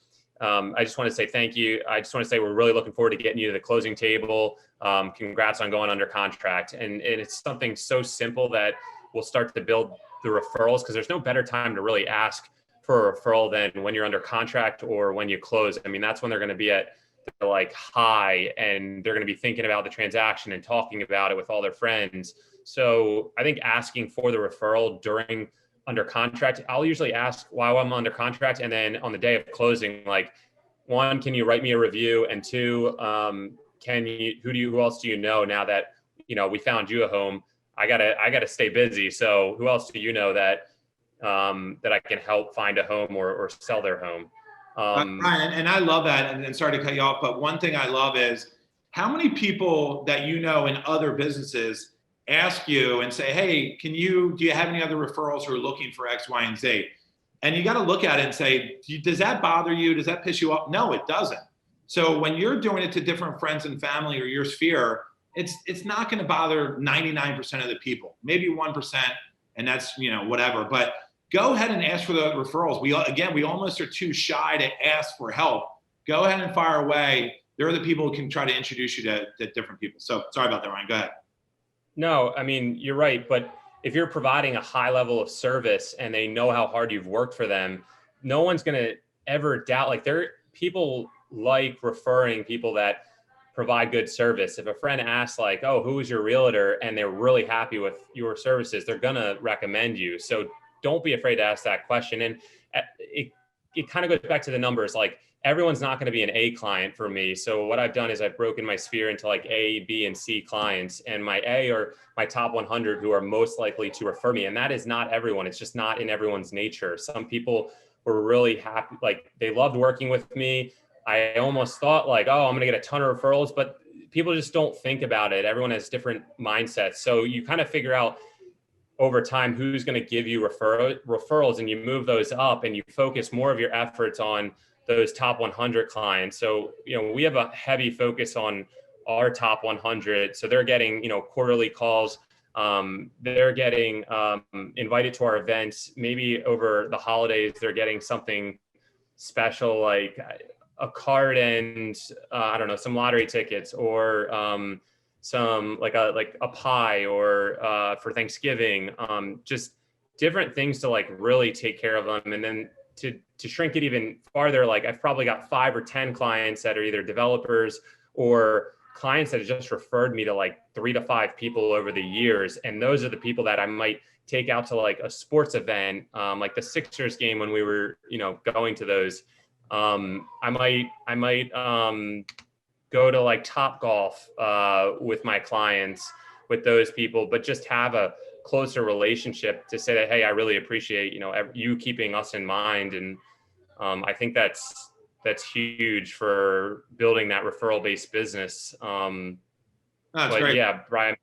I just want to say thank you. I just want to say we're really looking forward to getting you to the closing table. Congrats on going under contract. And it's something so simple that we'll start to build the referrals, because there's no better time to really ask for a referral than when you're under contract or when you close. I mean, that's when they're going to be at the like high, and they're going to be thinking about the transaction and talking about it with all their friends. So I think asking for the referral during under contract, I'll usually ask while I'm under contract, and then on the day of closing, like, one, can you write me a review? And two, who else do you know now that, we found you a home? I gotta stay busy. So who else do you know that I can help find a home or sell their home? Brian, and I love that. And sorry to cut you off, but one thing I love is how many people that you know in other businesses ask you and say, hey, do you have any other referrals who are looking for X, Y, and Z? And you got to look at it and say, does that bother you? Does that piss you off? No, it doesn't. So when you're doing it to different friends and family or your sphere, it's not going to bother 99% of the people, maybe 1%, and that's, whatever. But go ahead and ask for the referrals. We almost are too shy to ask for help. Go ahead and fire away. There are the people who can try to introduce you to different people. So sorry about that, Ryan. Go ahead. No, I mean, you're right. But if you're providing a high level of service and they know how hard you've worked for them, no one's going to ever doubt. Like, people like referring people that provide good service. If a friend asks like, oh, who is your realtor? And they're really happy with your services, they're going to recommend you. So don't be afraid to ask that question. And it kind of goes back to the numbers. Like, everyone's not going to be an A client for me. So what I've done is I've broken my sphere into like A, B, and C clients, and my A are my top 100 who are most likely to refer me. And that is not everyone. It's just not in everyone's nature. Some people were really happy. Like, they loved working with me. I almost thought like, oh, I'm going to get a ton of referrals, but people just don't think about it. Everyone has different mindsets. So you kind of figure out over time who's going to give you referrals, and you move those up and you focus more of your efforts on those top 100 clients. So, we have a heavy focus on our top 100. So they're getting, quarterly calls. They're getting invited to our events. Maybe over the holidays, they're getting something special like a card and I don't know, some lottery tickets, or some like a pie, or for Thanksgiving, just different things to like really take care of them. And then to shrink it even farther, like I've probably got 5 or 10 clients that are either developers or clients that have just referred me to like 3 to 5 people over the years. And those are the people that I might take out to like a sports event, like the Sixers game when we were, going to those. I might go to like Top Golf with my clients, with those people, but just have a closer relationship to say that, hey, I really appreciate, you keeping us in mind. And I think that's huge for building that referral-based business. But great. Yeah, Brian,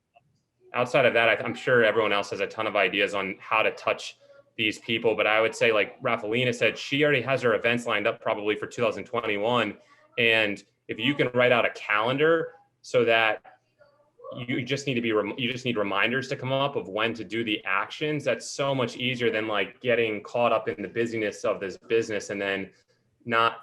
outside of that, I'm sure everyone else has a ton of ideas on how to touch these people. But I would say, like Rafalina said, she already has her events lined up probably for 2021. And if you can write out a calendar so that you just need reminders to come up of when to do the actions, that's so much easier than like getting caught up in the busyness of this business and then not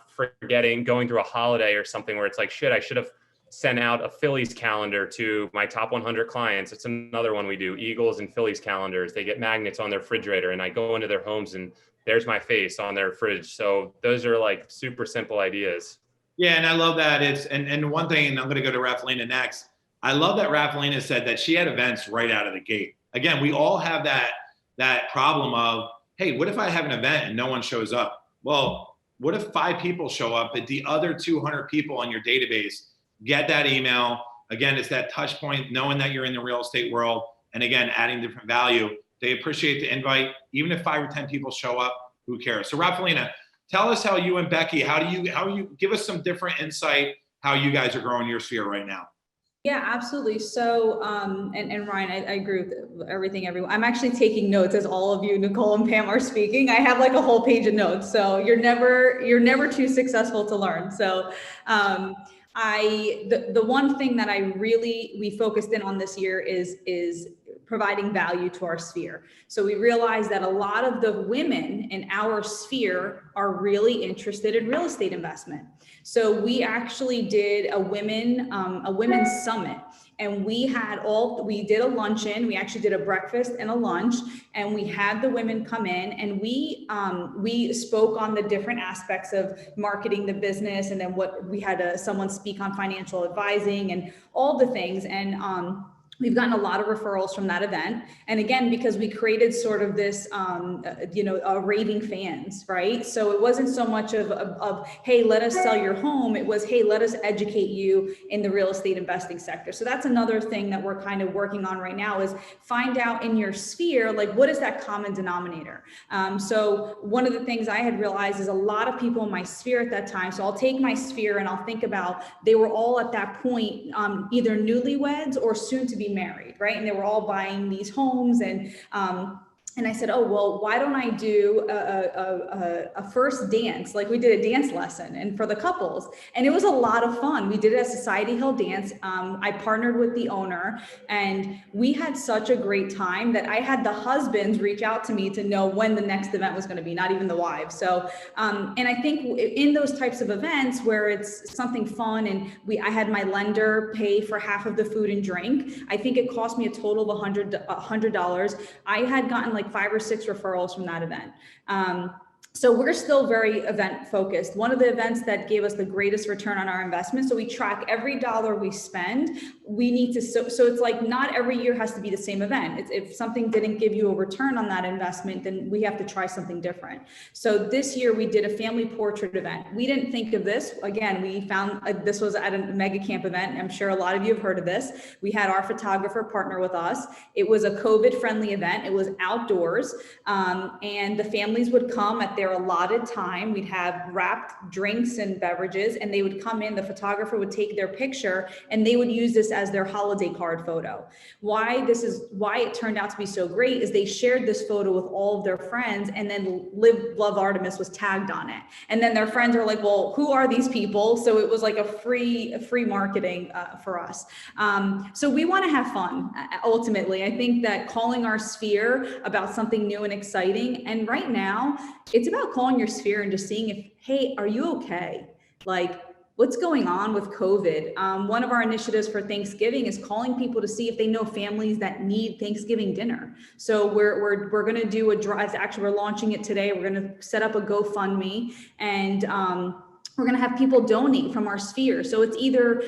going through a holiday or something where it's like, shit, I should have sent out a Phillies calendar to my top 100 clients. It's another one we do, Eagles and Phillies calendars. They get magnets on their refrigerator, and I go into their homes and there's my face on their fridge. So those are like super simple ideas. Yeah, and I love that. And one thing, and I'm going to go to Rafalina next. I love that Rafalina said that she had events right out of the gate. Again, we all have that problem of, hey, what if I have an event and no one shows up? Well, what if 5 people show up, but the other 200 people on your database get that email? Again, it's that touch point, knowing that you're in the real estate world, and again, adding different value. They appreciate the invite. Even if 5 or 10 people show up, who cares? So Rafalina, tell us how you and Becky, how you give us some different insight, how you guys are growing your sphere right now. Yeah, absolutely. So, and Ryan, I agree with everything, everyone. I'm actually taking notes as all of you, Nicole and Pam, are speaking. I have like a whole page of notes. So you're never too successful to learn. So, the one thing that we focused in on this year is providing value to our sphere. So we realized that a lot of the women in our sphere are really interested in real estate investment. So we actually did a women's summit, and we did a luncheon. We actually did a breakfast and a lunch, and we had the women come in, and we spoke on the different aspects of marketing the business, and then we had someone speak on financial advising and all the things. And We've gotten a lot of referrals from that event. And again, because we created sort of this, raving fans, right? So it wasn't so much of, hey, let us sell your home. It was, hey, let us educate you in the real estate investing sector. So that's another thing that we're kind of working on right now, is find out in your sphere, like, what is that common denominator? So one of the things I had realized is a lot of people in my sphere at that time. So I'll take my sphere and I'll think about, they were all at that point, either newlyweds or soon to be married, right? And they were all buying these homes, and I said, oh, well, why don't I do a first dance? Like, we did a dance lesson and for the couples, and it was a lot of fun. We did a Society Hill dance. I partnered with the owner, and we had such a great time that I had the husbands reach out to me to know when the next event was going to be, not even the wives. So, and I think in those types of events where it's something fun, and I had my lender pay for half of the food and drink, I think it cost me a total of $100. I had gotten like 5 or 6 referrals from that event. So we're still very event focused. One of the events that gave us the greatest return on our investment, so we track every dollar we spend. We need to, so it's like not every year has to be the same event. If something didn't give you a return on that investment, then we have to try something different. So this year we did a family portrait event. We didn't think of this. Again, we found this was at a mega camp event. I'm sure a lot of you have heard of this. We had our photographer partner with us. It was a COVID friendly event. It was outdoors, and the families would come at their allotted time. We'd have wrapped drinks and beverages, and they would come in, the photographer would take their picture, and they would use this as their holiday card photo. Why it turned out to be so great is they shared this photo with all of their friends, and then Live Love Artemis was tagged on it. And then their friends are like, well, who are these people? So it was like a free marketing for us. So we want to have fun. Ultimately, I think that calling our sphere about something new and exciting, and right now it's about calling your sphere and just seeing if, hey, are you okay? Like, what's going on with COVID? One of our initiatives for Thanksgiving is calling people to see if they know families that need Thanksgiving dinner. So we're going to do a drive. Actually, we're launching it today. We're going to set up a GoFundMe, and we're going to have people donate from our sphere. So it's either,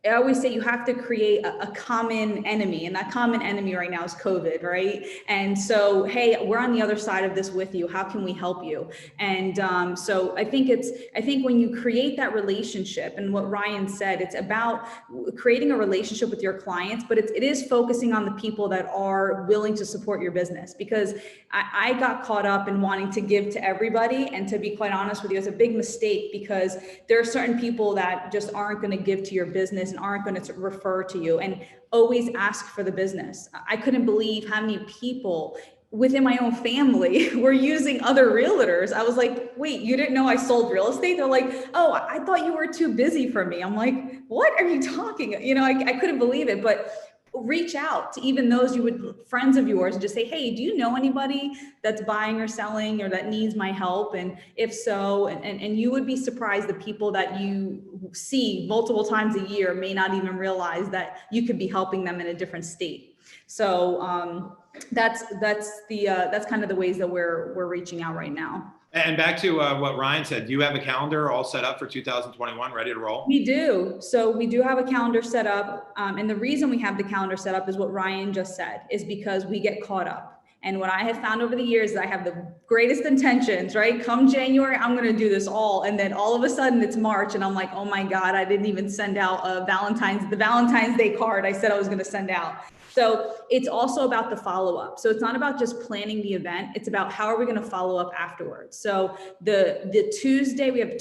I always say you have to create a common enemy, and that common enemy right now is COVID, right? And so, hey, we're on the other side of this with you. How can we help you? And so I think when you create that relationship, and what Ryan said, it's about creating a relationship with your clients, but it is focusing on the people that are willing to support your business. Because I got caught up in wanting to give to everybody, and to be quite honest with you, it's a big mistake, because there are certain people that just aren't going to give to your business and aren't going to refer to you. And always ask for the business. I couldn't believe how many people within my own family were using other realtors. I was like, wait, you didn't know I sold real estate? They're like, oh, I thought you were too busy for me. I'm like, what are you talking? I couldn't believe it. But reach out to even those friends of yours, and just say, hey, do you know anybody that's buying or selling or that needs my help? And if so, and you would be surprised, the people that you see multiple times a year may not even realize that you could be helping them in a different state. So that's kind of the ways that we're reaching out right now. And back to what Ryan said, do you have a calendar all set up for 2021, ready to roll? We do. So we do have a calendar set up. And the reason we have the calendar set up is what Ryan just said, is because we get caught up. And what I have found over the years is I have the greatest intentions, right? Come January, I'm going to do this all. And then all of a sudden it's March, and I'm like, oh my God, I didn't even send out the Valentine's Day card I said I was going to send out. So it's also about the follow-up. So it's not about just planning the event. It's about how are we going to follow up afterwards. So the Tuesday, we have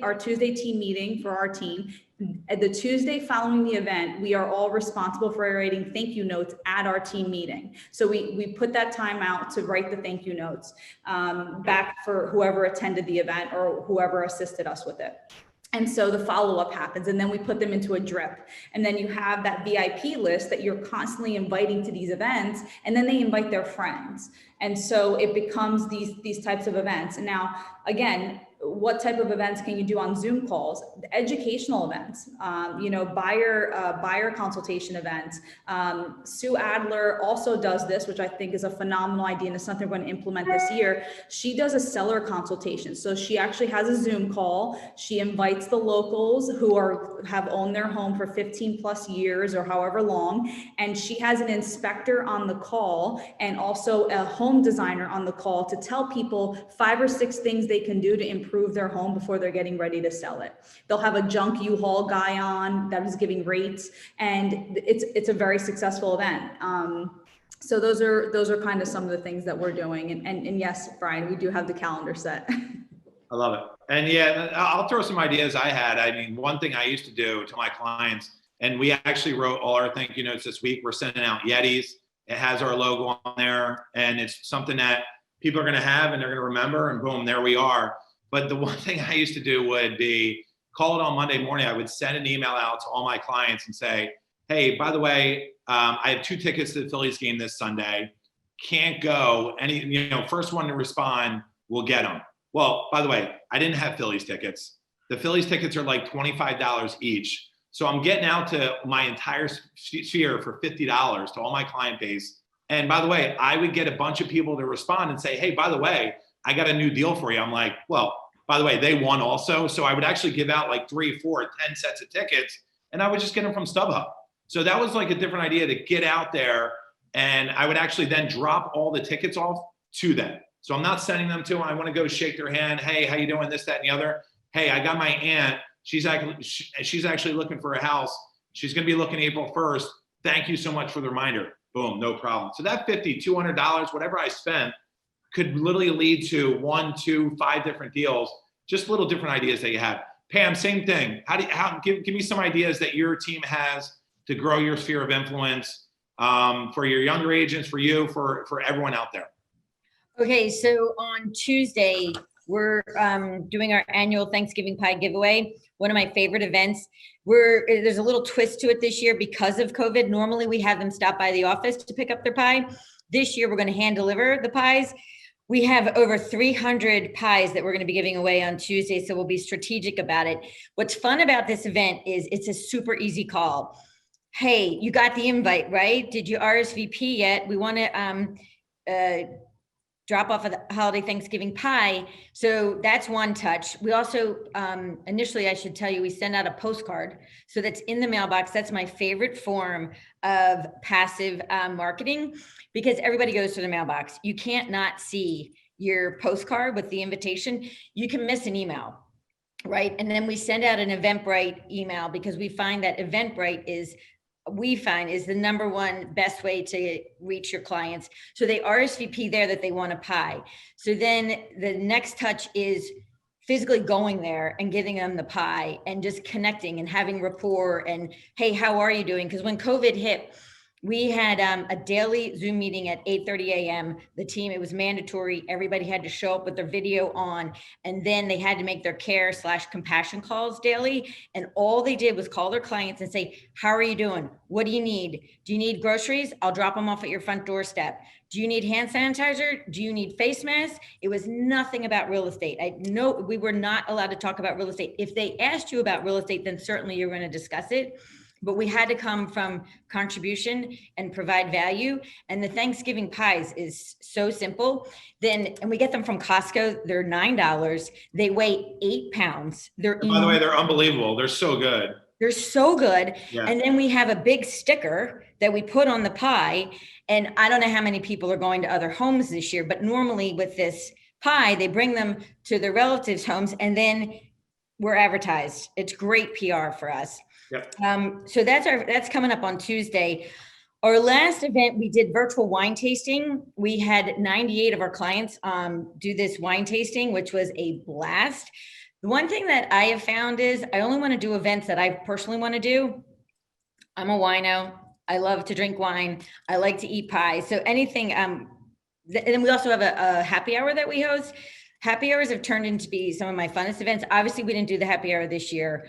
our Tuesday team meeting for our team. At the Tuesday following the event, we are all responsible for writing thank you notes at our team meeting. So we put that time out to write the thank you notes back for whoever attended the event or whoever assisted us with it. And so the follow-up happens, and then we put them into a drip. And then you have that VIP list that you're constantly inviting to these events, and then they invite their friends. And so it becomes these types of events. And now, again, what type of events can you do on Zoom calls? Educational events, buyer consultation events. Sue Adler also does this, which I think is a phenomenal idea and is something we're going to implement this year. She does a seller consultation. So she actually has a Zoom call. She invites the locals who have owned their home for 15 plus years or however long. And she has an inspector on the call and also a home designer on the call to tell people 5 or 6 things they can do to improve their home before they're getting ready to sell it. They'll have a junk U-Haul guy on that is giving rates, and it's a very successful event. So those are kind of some of the things that we're doing. And yes, Brian, we do have the calendar set. I love it. And yeah, I'll throw some ideas I had. I mean, one thing I used to do to my clients, and we actually wrote all our thank you notes this week. We're sending out Yetis. It has our logo on there, and it's something that people are going to have and they're going to remember, and boom, there we are. But the one thing I used to do would be call it on Monday morning. I would send an email out to all my clients and say, hey, by the way, I have 2 tickets to the Phillies game this Sunday. Can't go. First one to respond will get them. Well, by the way, I didn't have Phillies tickets. The Phillies tickets are like $25 each. So I'm getting out to my entire sphere for $50 to all my client base. And by the way, I would get a bunch of people to respond and say, hey, by the way, I got a new deal for you. I'm like, well, by the way, they won also. So I would actually give out like 3, 4, 10 sets of tickets, and I would just get them from StubHub. So that was like a different idea to get out there. And I would actually then drop all the tickets off to them. So I'm not sending them to them. I want to go shake their hand. Hey, how you doing? This, that, and the other. Hey, I got my aunt. She's actually looking for a house. She's going to be looking April 1st. Thank you so much for the reminder. Boom, no problem. So that $50, $200, whatever I spent, could literally lead to 1, 2, 5 different deals, just little different ideas that you have. Pam, same thing. Give me some ideas that your team has to grow your sphere of influence for your younger agents, for you, for everyone out there. Okay, so on Tuesday, we're doing our annual Thanksgiving pie giveaway. One of my favorite events. There's a little twist to it this year because of COVID. Normally we have them stop by the office to pick up their pie. This year we're going to hand deliver the pies. We have over 300 pies that we're going to be giving away on Tuesday, so we'll be strategic about it. What's fun about this event is it's a super easy call. Hey, you got the invite, right? Did you RSVP yet? We want to drop off of the holiday Thanksgiving pie. So that's one touch. We also, initially, I should tell you, we send out a postcard. So that's in the mailbox. That's my favorite form of passive marketing, because everybody goes to the mailbox. You can't not see your postcard with the invitation. You can miss an email, right? And then we send out an Eventbrite email, because we find that Eventbrite is the number one best way to reach your clients. So they RSVP there that they want a pie. So then the next touch is physically going there and giving them the pie and just connecting and having rapport and, hey, how are you doing? Because when COVID hit, we had a daily Zoom meeting at 8:30 a.m. The team, it was mandatory. Everybody had to show up with their video on, and then they had to make their care/compassion calls daily. And all they did was call their clients and say, how are you doing? What do you need? Do you need groceries? I'll drop them off at your front doorstep. Do you need hand sanitizer? Do you need face masks? It was nothing about real estate. I know we were not allowed to talk about real estate. If they asked you about real estate, then certainly you're going to discuss it. But we had to come from contribution and provide value. And the Thanksgiving pies is so simple. And we get them from Costco. They're $9. They weigh 8 pounds. By the way, they're unbelievable. They're so good. They're so good. Yeah. And then we have a big sticker that we put on the pie. And I don't know how many people are going to other homes this year, but normally with this pie, they bring them to their relatives' homes, and then we're advertised. It's great PR for us. Yep. So that's coming up on Tuesday. Our last event, we did virtual wine tasting. We had 98 of our clients do this wine tasting, which was a blast. The one thing that I have found is I only want to do events that I personally want to do. I'm a wino. I love to drink wine. I like to eat pie. So anything, and then we also have a happy hour that we host. Happy hours have turned into be some of my funnest events. Obviously, we didn't do the happy hour this year.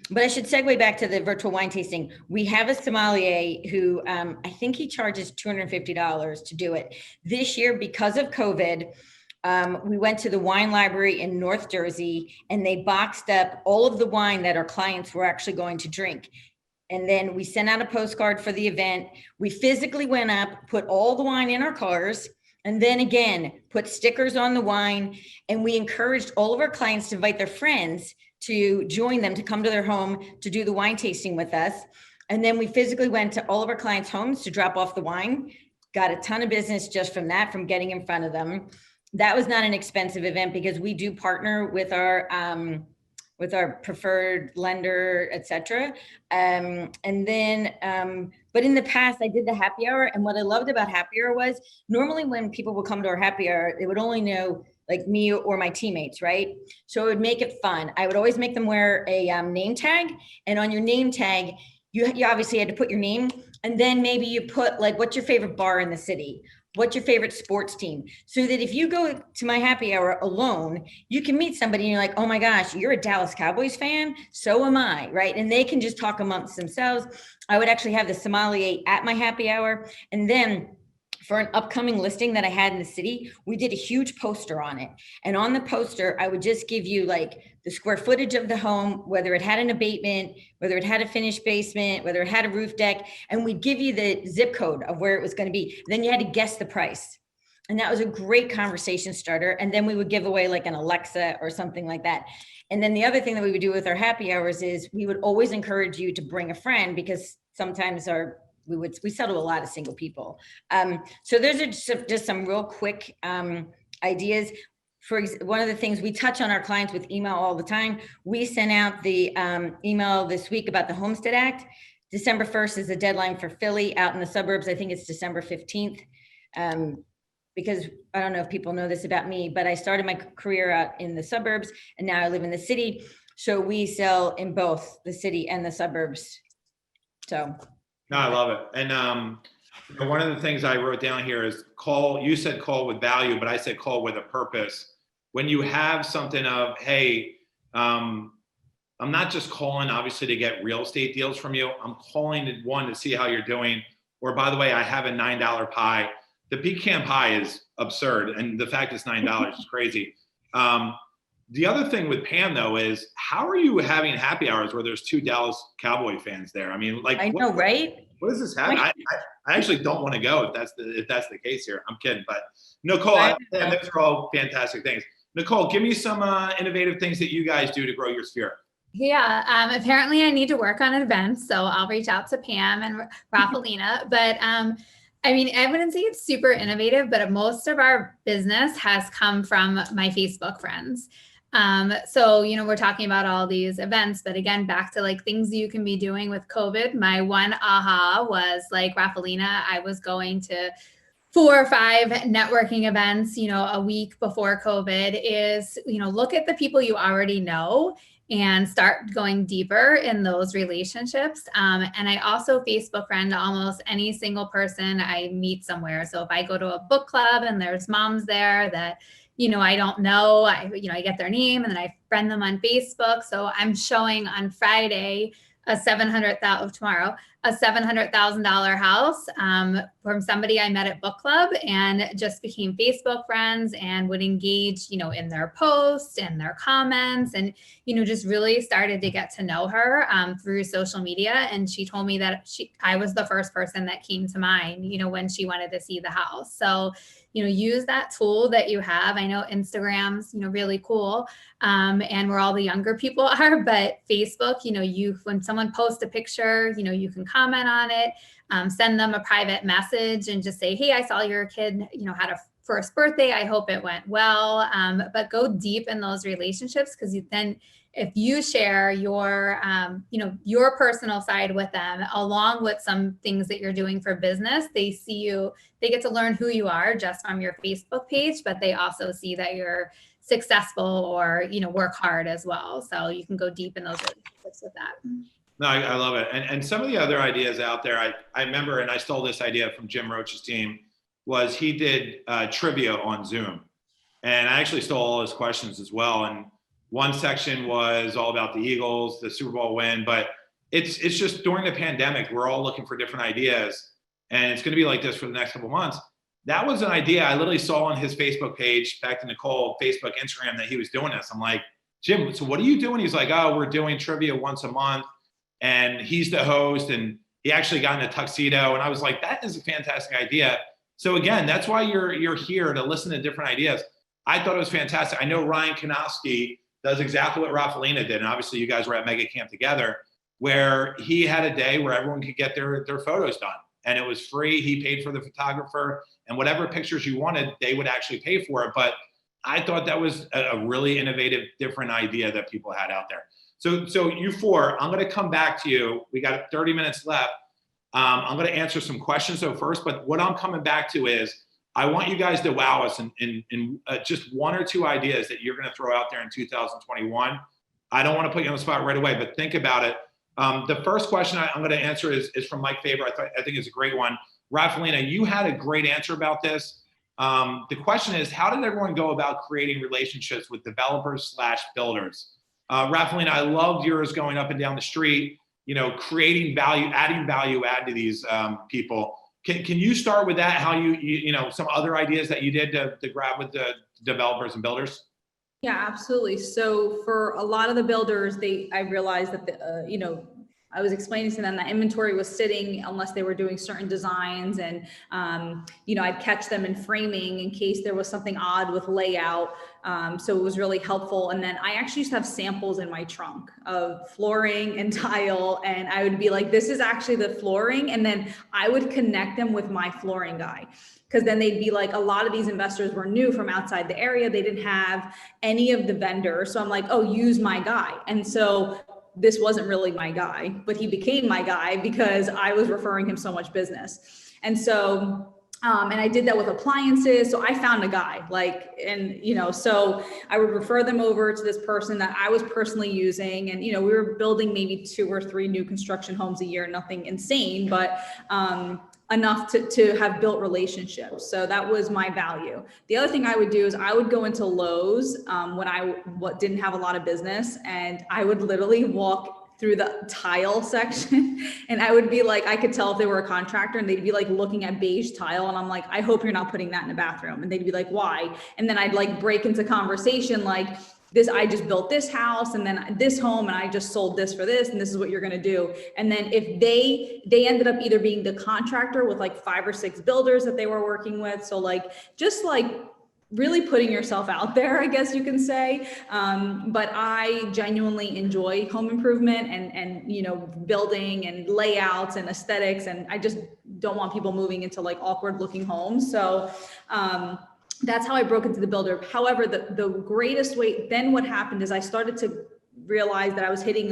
But I should segue back to the virtual wine tasting. We have a sommelier who I think he charges $250 to do it. This year, because of COVID, we went to the wine library in North Jersey and they boxed up all of the wine that our clients were actually going to drink. And then we sent out a postcard for the event. We physically went up, put all the wine in our cars, and then again, put stickers on the wine. And we encouraged all of our clients to invite their friends to join them, to come to their home to do the wine tasting with us. And then we physically went to all of our clients' homes to drop off the wine. Got a ton of business just from that, from getting in front of them. That was not an expensive event because we do partner with our preferred lender, et cetera. But in the past I did the happy hour. And what I loved about happy hour was normally when people would come to our happy hour, they would only know like me or my teammates, right? So it would make it fun. I would always make them wear a name tag, and on your name tag, you obviously had to put your name, and then maybe you put like, what's your favorite bar in the city? What's your favorite sports team? So that if you go to my happy hour alone, you can meet somebody and you're like, oh my gosh, you're a Dallas Cowboys fan? So am I, right? And they can just talk amongst themselves. I would actually have the sommelier at my happy hour. And then for an upcoming listing that I had in the city, we did a huge poster on it. And on the poster, I would just give you like the square footage of the home, whether it had an abatement, whether it had a finished basement, whether it had a roof deck, and we'd give you the zip code of where it was going to be. Then you had to guess the price. And that was a great conversation starter. And then we would give away like an Alexa or something like that. And then the other thing that we would do with our happy hours is we would always encourage you to bring a friend, because sometimes we sell to a lot of single people. So those are just some real quick ideas. One of the things we touch on our clients with email all the time, we sent out the email this week about the Homestead Act. December 1st is the deadline for Philly. Out in the suburbs, I think it's December 15th. Because I don't know if people know this about me, but I started my career out in the suburbs and now I live in the city. So we sell in both the city and the suburbs. So. No, I love it. And one of the things I wrote down here is call. You said call with value, but I said call with a purpose. When you have something of, hey, I'm not just calling obviously to get real estate deals from you. I'm calling to see how you're doing. Or by the way, I have a $9 pie. The pecan pie is absurd. And the fact it's $9 is crazy. The other thing with Pam though is, how are you having happy hours where there's 2 Dallas Cowboy fans there? I mean, like, I know, right? What does this happen? I actually don't want to go if that's the case here. I'm kidding, but Nicole, those are all fantastic things. Nicole, give me some innovative things that you guys do to grow your sphere. Yeah, apparently I need to work on events, so I'll reach out to Pam and Raffalina. But I mean, I wouldn't say it's super innovative, but most of our business has come from my Facebook friends. So, you know, we're talking about all these events, but again, back to like things you can be doing with COVID. My one aha was like, Raffalina, I was going to 4 or 5 networking events, you know, a week before COVID is, you know, look at the people you already know and start going deeper in those relationships. And I also Facebook friend almost any single person I meet somewhere. So if I go to a book club and there's moms there that, you know, I don't know, I get their name and then I friend them on Facebook. So I'm showing on Friday a $700,000 house from somebody I met at book club and just became Facebook friends and would engage, you know, in their posts and their comments and, you know, just really started to get to know her through social media. And she told me that I was the first person that came to mind, you know, when she wanted to see the house. So, you know, use that tool that you have. I know Instagram's, you know, really cool. And where all the younger people are, but Facebook, you know, when someone posts a picture, you know, you can comment on it, send them a private message and just say, hey, I saw your kid, you know, had a first birthday. I hope it went well. But go deep in those relationships because then if you share your, you know, your personal side with them, along with some things that you're doing for business, they see you, they get to learn who you are just from your Facebook page, but they also see that you're successful or, you know, work hard as well. So you can go deep in those relationships with that. No, I love it. And some of the other ideas out there, I remember, and I stole this idea from Jim Roach's team, was he did trivia on Zoom. And I actually stole all his questions as well. And One section was all about the Eagles, the Super Bowl win, but it's just during the pandemic, we're all looking for different ideas, and it's going to be like this for the next couple of months. That was an idea I literally saw on his Facebook page, back to Nicole, Facebook, Instagram, that he was doing this. I'm like, Jim, so what are you doing? He's like, oh, we're doing trivia once a month, and he's the host, and he actually got in a tuxedo, and I was like, that is a fantastic idea. So again, that's why you're here, to listen to different ideas. I thought it was fantastic. I know Ryan Kanowski does exactly what Raffalina did, and obviously you guys were at Mega Camp together, where he had a day where everyone could get their photos done, and it was free. He paid for the photographer, and whatever pictures you wanted, they would actually pay for it. But I thought that was a really innovative, different idea that people had out there. So you four, I'm going to come back to you. We got 30 minutes left. I'm going to answer some questions though first, but what I'm coming back to is I want you guys to wow us in just one or two ideas that you're going to throw out there in 2021. I don't want to put you on the spot right away, but think about it. The first question I'm going to answer is from Mike Faber. I think it's a great one. Raffalina, you had a great answer about this. The question is, how did everyone go about creating relationships with developers/builders? Raffalina, I loved yours going up and down the street, creating value, adding value add to these people. Can you start with that? How you some other ideas that you did to grab with the developers and builders? Yeah, absolutely. So for a lot of the builders, I realized that I was explaining to them that inventory was sitting unless they were doing certain designs, and I'd catch them in framing in case there was something odd with layout. So it was really helpful. And then I actually used to have samples in my trunk of flooring and tile, and I would be like, this is actually the flooring. And then I would connect them with my flooring guy. Because then they'd be like, a lot of these investors were new from outside the area. They didn't have any of the vendors. So I'm like, oh, use my guy. And so this wasn't really my guy, but he became my guy because I was referring him so much business. And so, and I did that with appliances. So I found a guy, so I would refer them over to this person that I was personally using. And, we were building maybe 2 or 3 new construction homes a year, nothing insane, but, enough to have built relationships. So that was my value. The other thing I would do is I would go into Lowe's when I didn't have a lot of business, and I would literally walk through the tile section, and I would be like, I could tell if they were a contractor, and they'd be like looking at beige tile, and I'm like, I hope you're not putting that in a bathroom. And they'd be like, why? And then I'd like break into conversation like, I just built this house and then this home, and I just sold this for this, and this is what you're going to do. And then if they ended up either being the contractor with like 5 or 6 builders that they were working with. So just really putting yourself out there, I guess you can say. But I genuinely enjoy home improvement and building and layouts and aesthetics. And I just don't want people moving into like awkward looking homes. So, that's how I broke into the builder. However, the greatest way, then what happened is I started to realize that I was hitting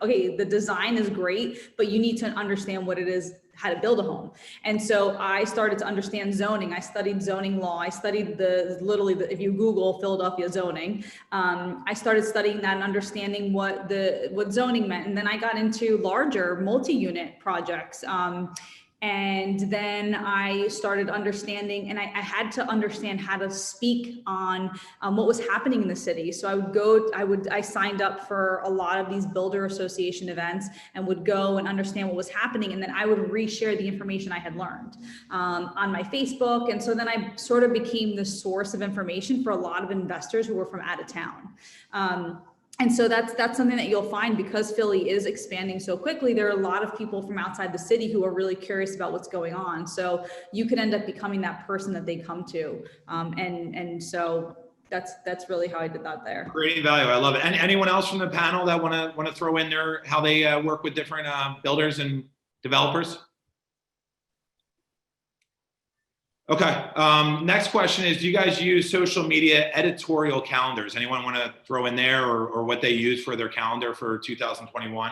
okay, the design is great, but you need to understand what it is, how to build a home. And so I started to understand zoning. I studied zoning law. I studied if you Google Philadelphia zoning, I started studying that and understanding what zoning meant. And then I got into larger multi-unit projects. And then I started understanding, and I had to understand how to speak on what was happening in the city. So I signed up for a lot of these builder association events and would go and understand what was happening. And then I would reshare the information I had learned on my Facebook. And so then I sort of became the source of information for a lot of investors who were from out of town. And so that's something that you'll find, because Philly is expanding so quickly. There are a lot of people from outside the city who are really curious about what's going on. So you could end up becoming that person that they come to. And so that's really how I did that there. Creating value. I love it. And anyone else from the panel that want to throw in there how they work with different builders and developers? Okay. Next question is, do you guys use social media editorial calendars? Anyone want to throw in there or what they use for their calendar for 2021?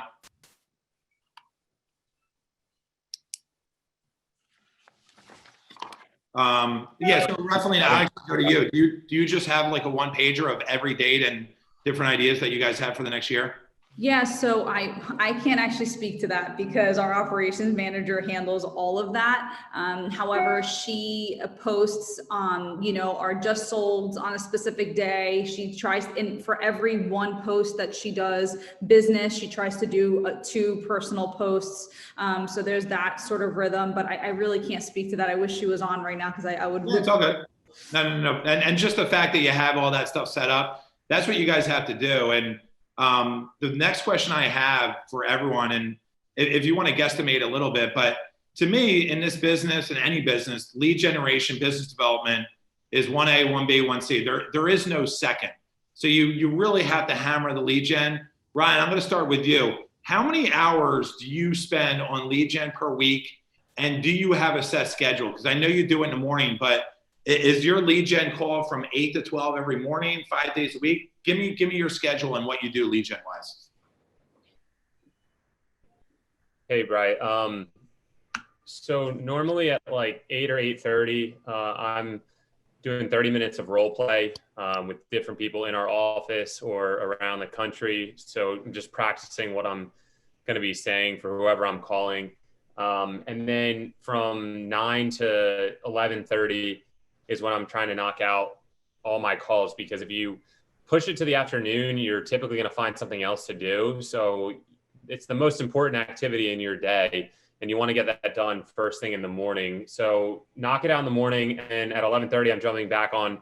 Yeah, so Raffalina, I go to you. Do you just have like a one pager of every date and different ideas that you guys have for the next year? Yeah, so I can't actually speak to that because our operations manager handles all of that. However, she posts are just sold on a specific day. She tries, and for every one post that she does business, she tries to do 2 personal posts. So there's that sort of rhythm, but I really can't speak to that. I wish she was on right now because I would. It's all good. No. And just the fact that you have all that stuff set up, that's what you guys have to do. And the next question I have for everyone, and if you want to guesstimate a little bit, but to me, in this business and any business, lead generation, business development is 1A, 1B, 1C. There is no second. So you really have to hammer the lead gen. Ryan, I'm going to start with you. How many hours do you spend on lead gen per week? And do you have a set schedule? Because I know you do it in the morning, but is your lead gen call from 8 to 12 every morning, 5 days a week? Give me your schedule and what you do lead gen wise. Hey, Bri. So normally at like 8 or 8:30, I'm doing 30 minutes of role play with different people in our office or around the country. So I'm just practicing what I'm going to be saying for whoever I'm calling. And then from 9 to 11:30 is when I'm trying to knock out all my calls, because if you push it to the afternoon, you're typically going to find something else to do. So it's the most important activity in your day, and you want to get that done first thing in the morning. So knock it out in the morning, and at 11:30, I'm jumping back on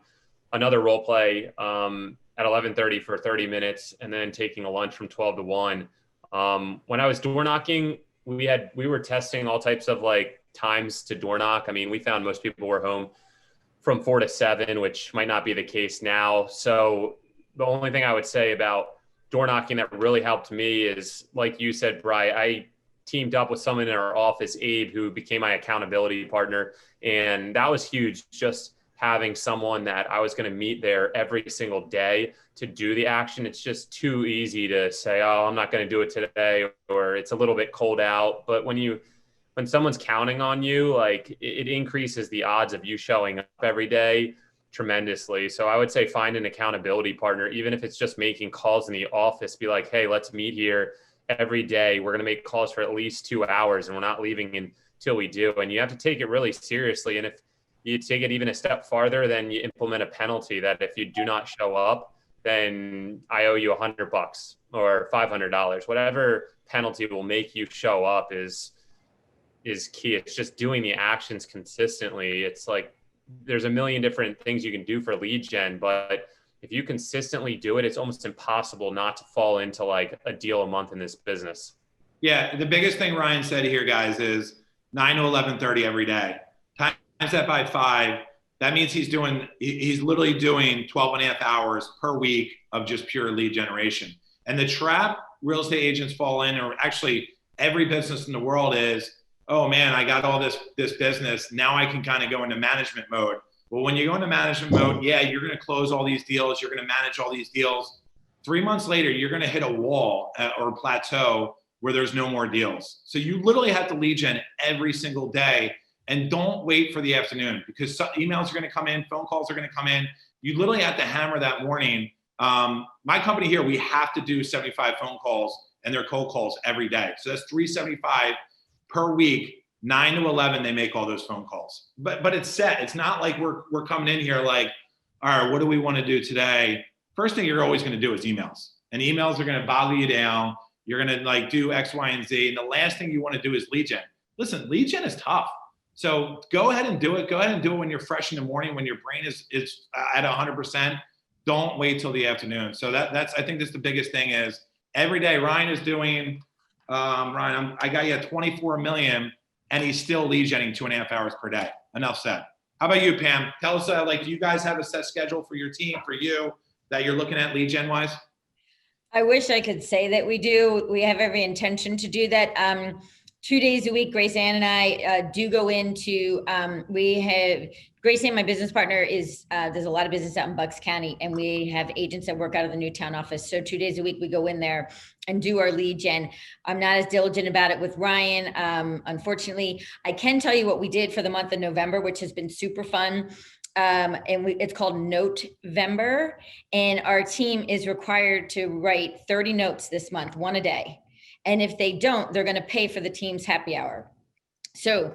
another role play at 11:30 for 30 minutes, and then taking a lunch from 12 to 1. When I was door knocking, we were testing all types of like times to door knock. I mean, we found most people were home from 4 to 7, which might not be the case now. So the only thing I would say about door knocking that really helped me is, like you said, Bri, I teamed up with someone in our office, Abe, who became my accountability partner. And that was huge, just having someone that I was going to meet there every single day to do the action. It's just too easy to say, oh, I'm not going to do it today, or it's a little bit cold out. But when someone's counting on you, like it increases the odds of you showing up every day tremendously. So I would say find an accountability partner, even if it's just making calls in the office. Be like, hey, let's meet here every day. We're going to make calls for at least 2 hours, and we're not leaving until we do. And you have to take it really seriously. And if you take it even a step farther, then you implement a penalty that if you do not show up, then I owe you $100 or $500. Whatever penalty will make you show up is key. It's just doing the actions consistently. It's like there's a million different things you can do for lead gen, but if you consistently do it, it's almost impossible not to fall into like a deal a month in this business. Yeah, the biggest thing Ryan said here, guys, is 9 to 11:30 every day. Times that by 5, that means he's literally doing 12 and a half hours per week of just pure lead generation. And the trap real estate agents fall in, or actually every business in the world, is, oh man, I got all this business. Now I can kind of go into management mode. Well, when you go into management mode, yeah, you're going to close all these deals. You're going to manage all these deals. 3 months later, you're going to hit a wall or a plateau where there's no more deals. So you literally have to lead gen every single day, and don't wait for the afternoon, because emails are going to come in, phone calls are going to come in. You literally have to hammer that morning. My company here, we have to do 75 phone calls, and they're cold calls every day. So that's 375 per week. 9 to 11, they make all those phone calls. But it's set. It's not like we're coming in here like, all right, what do we want to do today? First thing you're always going to do is emails. And emails are going to boggle you down. You're going to like do X, Y, and Z. And the last thing you want to do is lead gen. Listen, lead gen is tough. So go ahead and do it. Go ahead and do it when you're fresh in the morning, when your brain is at 100%. Don't wait till the afternoon. So that's, I think that's the biggest thing is every day Ryan is doing, Ryan, I got you at 24 million, and he's still lead genning 2.5 hours per day. Enough said. How about you, Pam? Tell us, like, do you guys have a set schedule for your team, for you, that you're looking at lead gen wise? I wish I could say that we do. We have every intention to do that. 2 days a week, Grace Ann and I do go into, Grace Ann, my business partner, there's a lot of business out in Bucks County, and we have agents that work out of the Newtown office. So 2 days a week, we go in there and do our lead gen. I'm not as diligent about it with Ryan. Unfortunately, I can tell you what we did for the month of November, which has been super fun. It's called Note-vember, and our team is required to write 30 notes this month, one a day. And if they don't, they're going to pay for the team's happy hour. So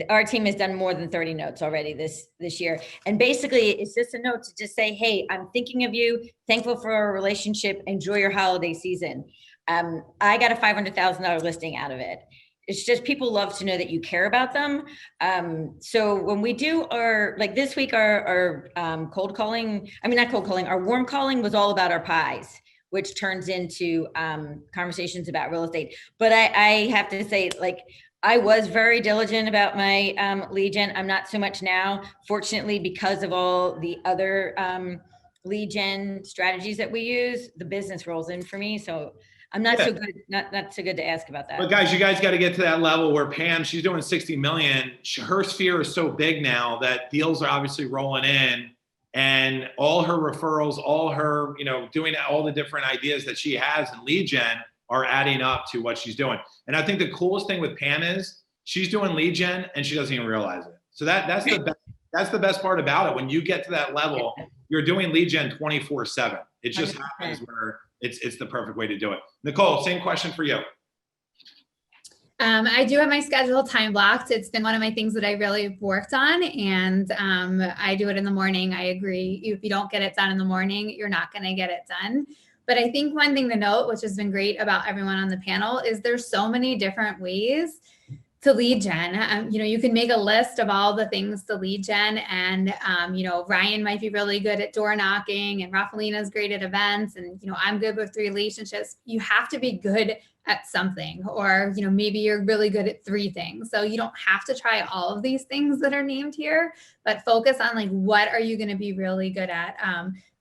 our team has done more than 30 notes already this year. And basically it's just a note to just say, hey, I'm thinking of you, thankful for our relationship, enjoy your holiday season. I got a $500,000 listing out of it. It's just people love to know that you care about them. So when we do like this week, our cold calling, not cold calling, our warm calling was all about our pies, which turns into conversations about real estate. But I have to say, like, I was very diligent about my lead gen. I'm not so much now, fortunately, because of all the other lead gen strategies that we use. The business rolls in for me, so I'm not so good. Not so good to ask about that. But guys, you guys got to get to that level where Pam, she's doing 60 million. Her sphere is so big now that deals are obviously rolling in, and all her referrals, all her, doing all the different ideas that she has in lead gen are adding up to what she's doing. And I think the coolest thing with Pam is she's doing lead gen and she doesn't even realize it. So that's the best part about it. When you get to that level, you're doing lead gen 24/7. It just 100%. Happens where it's the perfect way to do it. Nicole, same question for you. I do have my schedule time blocked. It's been one of my things that I really worked on, and I do it in the morning. I agree. If you don't get it done in the morning, you're not going to get it done. But I think one thing to note, which has been great about everyone on the panel, is there's so many different ways to lead gen. You can make a list of all the things to lead gen, and Ryan might be really good at door knocking, and Rafelina's great at events, and I'm good with relationships. You have to be good at something, or maybe you're really good at 3 things. So you don't have to try all of these things that are named here, but focus on like, what are you going to be really good at?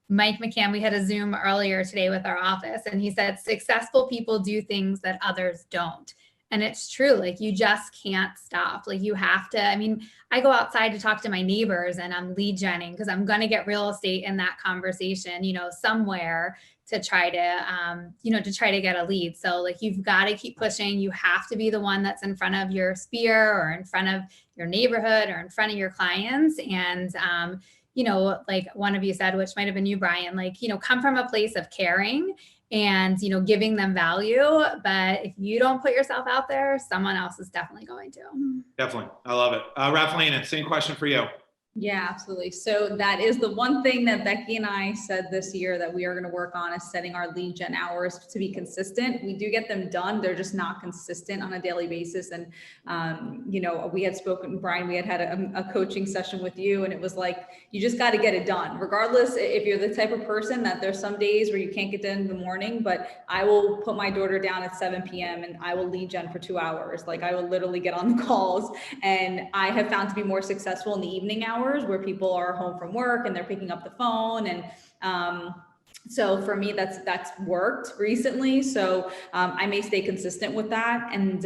Mike McCann, we had a Zoom earlier today with our office, and he said successful people do things that others don't. And it's true, like you just can't stop. Like you have to, I go outside to talk to my neighbors and I'm lead genning because I'm going to get real estate in that conversation, somewhere to try to get a lead. So like, you've got to keep pushing. You have to be the one that's in front of your sphere or in front of your neighborhood or in front of your clients. And, like one of you said, which might've been you, Brian, like, come from a place of caring and, giving them value. But if you don't put yourself out there, someone else is definitely going to. Definitely. I love it. Rafelina, same question for you. Yeah, absolutely. So that is the one thing that Becky and I said this year that we are going to work on, is setting our lead gen hours to be consistent. We do get them done. They're just not consistent on a daily basis. And, we had spoken, Brian, we had a coaching session with you, and it was like, you just got to get it done. Regardless, if you're the type of person that there's some days where you can't get done in the morning, but I will put my daughter down at 7 p.m. and I will lead gen for 2 hours. Like I will literally get on the calls, and I have found to be more successful in the evening hours, where people are home from work and they're picking up the phone. And so for me, that's worked recently. So I may stay consistent with that. And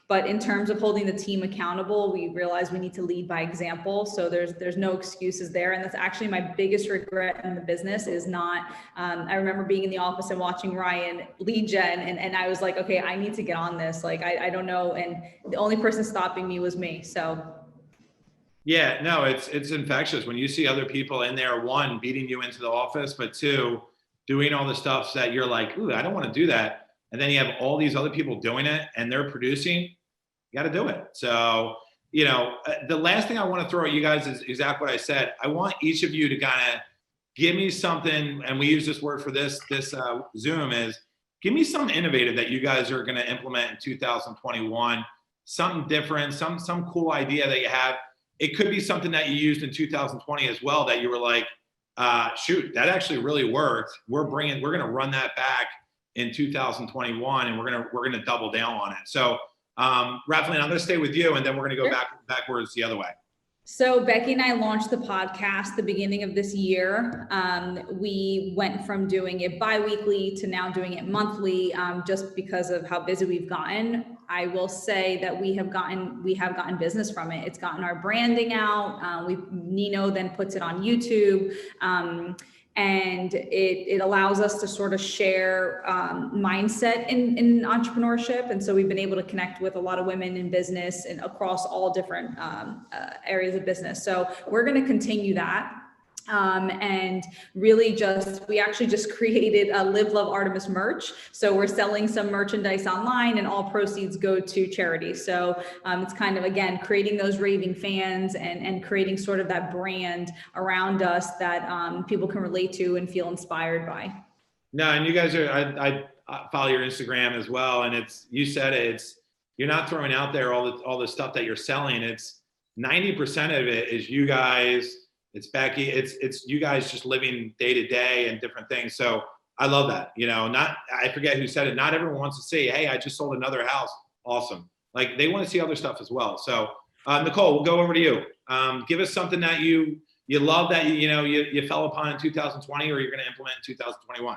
but in terms of holding the team accountable, we realize we need to lead by example. So there's no excuses there. And that's actually my biggest regret in the business, is not, I remember being in the office and watching Ryan lead gen, and I was like, okay, I need to get on this. Like, I don't know. And the only person stopping me was me. So yeah, no, it's infectious when you see other people in there, 1, beating you into the office, but 2, doing all the stuff that you're like, ooh, I don't want to do that. And then you have all these other people doing it and they're producing. You got to do it. So, the last thing I want to throw at you guys is exactly what I said. I want each of you to kind of give me something, and we use this word for this Zoom, is give me some innovative that you guys are going to implement in 2021, something different, some cool idea that you have. It could be something that you used in 2020 as well, that you were like, shoot, that actually really worked. We're going to run that back in 2021, and we're going to double down on it. So, Rafelina, I'm going to stay with you, and then we're going to go backwards the other way. So Becky and I launched the podcast the beginning of this year. We went from doing it bi-weekly to now doing it monthly, just because of how busy we've gotten. I will say that we have gotten business from it. It's gotten our branding out. Nino then puts it on YouTube. And it allows us to sort of share mindset in entrepreneurship. And so we've been able to connect with a lot of women in business and across all different areas of business. So we're going to continue that. And really we actually just created a Live Love Artemis merch. So we're selling some merchandise online and all proceeds go to charity. So it's kind of, again, creating those raving fans and creating sort of that brand around us that people can relate to and feel inspired by. No, and you guys are, I follow your Instagram as well. And you said you're not throwing out there all the stuff that you're selling. It's 90% of it is you guys. It's Becky. It's you guys just living day to day and different things. So I love that. I forget who said it. Not everyone wants to say, "Hey, I just sold another house." Awesome. Like they want to see other stuff as well. So Nicole, we'll go over to you. Give us something that you love that you fell upon in 2020, or you're going to implement in 2021.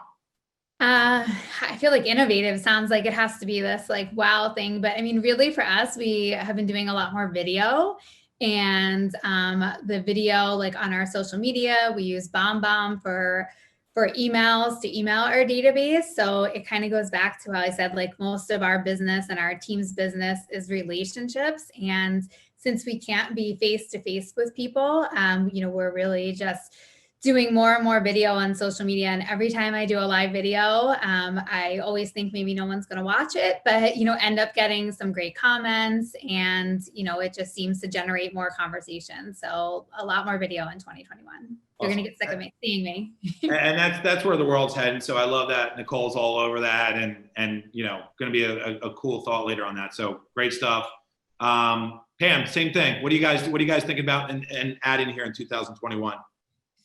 I feel like innovative sounds like it has to be this like wow thing, but I mean, really for us, we have been doing a lot more video. And the video, like on our social media, we use BombBomb for emails to email our database. So it kind of goes back to how I said, like most of our business and our team's business is relationships. And since we can't be face to face with people, we're really just doing more and more video on social media. And every time I do a live video, I always think maybe no one's going to watch it, but, end up getting some great comments and, it just seems to generate more conversation. So a lot more video in 2021. Awesome. You're going to get sick of seeing me. And that's where the world's heading. So I love that Nicole's all over that and going to be a cool thought later on that. So great stuff. Pam, same thing. What do you guys think about and adding here in 2021?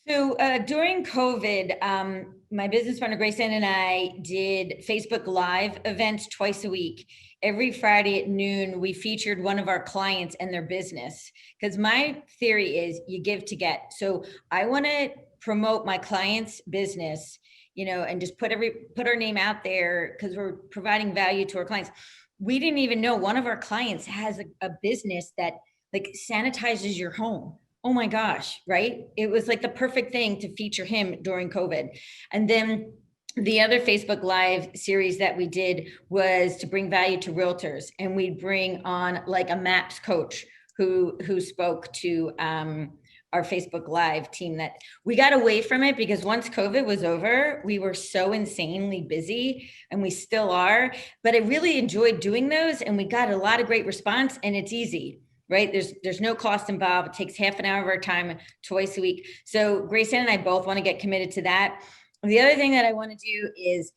So during COVID, my business partner, Grayson, and I did Facebook Live events twice a week. Every Friday at noon, we featured one of our clients and their business. Because my theory is you give to get. So I want to promote my client's business, and just put our name out there because we're providing value to our clients. We didn't even know one of our clients has a business that like sanitizes your home. Oh my gosh, right? It was like the perfect thing to feature him during COVID. And then the other Facebook Live series that we did was to bring value to realtors. And we'd bring on like a MAPS coach who spoke to our Facebook Live team. That we got away from it because once COVID was over, we were so insanely busy, and we still are. But I really enjoyed doing those, and we got a lot of great response, and it's easy. Right? There's no cost involved. It takes half an hour of our time twice a week. So Grayson and I both want to get committed to that. The other thing that I want to do is,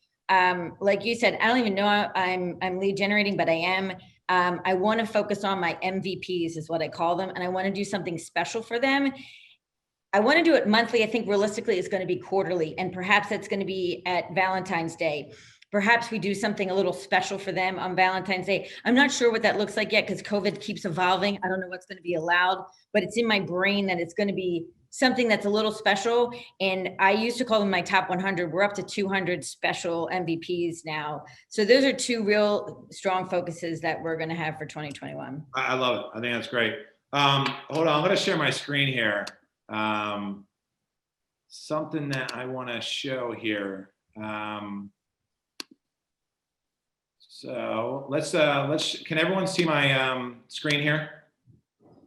like you said, I don't even know I'm lead generating, but I am. I want to focus on my MVPs is what I call them. And I want to do something special for them. I want to do it monthly. I think realistically it's going to be quarterly, and perhaps that's going to be at Valentine's Day. Perhaps we do something a little special for them on Valentine's Day. I'm not sure what that looks like yet because COVID keeps evolving. I don't know what's going to be allowed, but it's in my brain that it's going to be something that's a little special. And I used to call them my top 100. We're up to 200 special MVPs now. So those are two real strong focuses that we're going to have for 2021. I love it. I think that's great. Hold on. I'm going to share my screen here. Something that I want to show here. So let's can everyone see my screen here?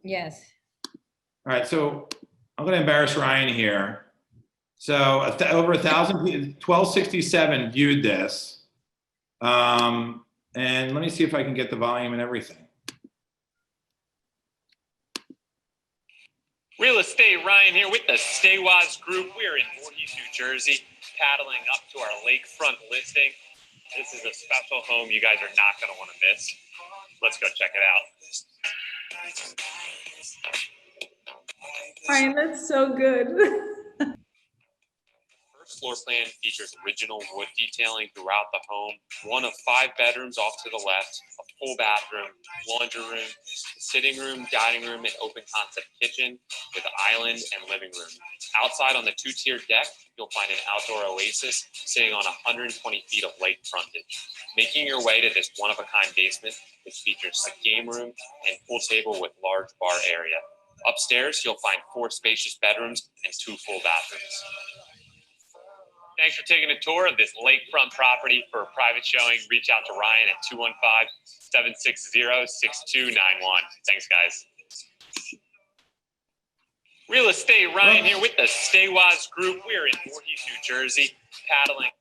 Yes. All right, so I'm going to embarrass Ryan here. So over 1,000 people, 1267 viewed this. And let me see if I can get the volume and everything. Real Estate Ryan here with the Staywaz Group. We're in Voorhees, New Jersey, paddling up to our lakefront listing. This is a special home you guys are not going to want to miss. Let's go check it out. Ryan, that's so good. First floor plan features original wood detailing throughout the home. One of 5 bedrooms off to the left, a full bathroom, laundry room, sitting room, dining room, and open concept kitchen with an island and living room. Outside on the 2-tiered deck, you'll find an outdoor oasis sitting on 120 feet of lake frontage. Making your way to this one-of-a-kind basement, which features a game room and pool table with large bar area. Upstairs, you'll find 4 spacious bedrooms and 2 full bathrooms. Thanks for taking a tour of this lakefront property. For a private showing, reach out to Ryan at 215-760-6291. Thanks, guys. Real Estate Ryan here with the Staywaz Group. We're in Voorhees, New Jersey, paddling.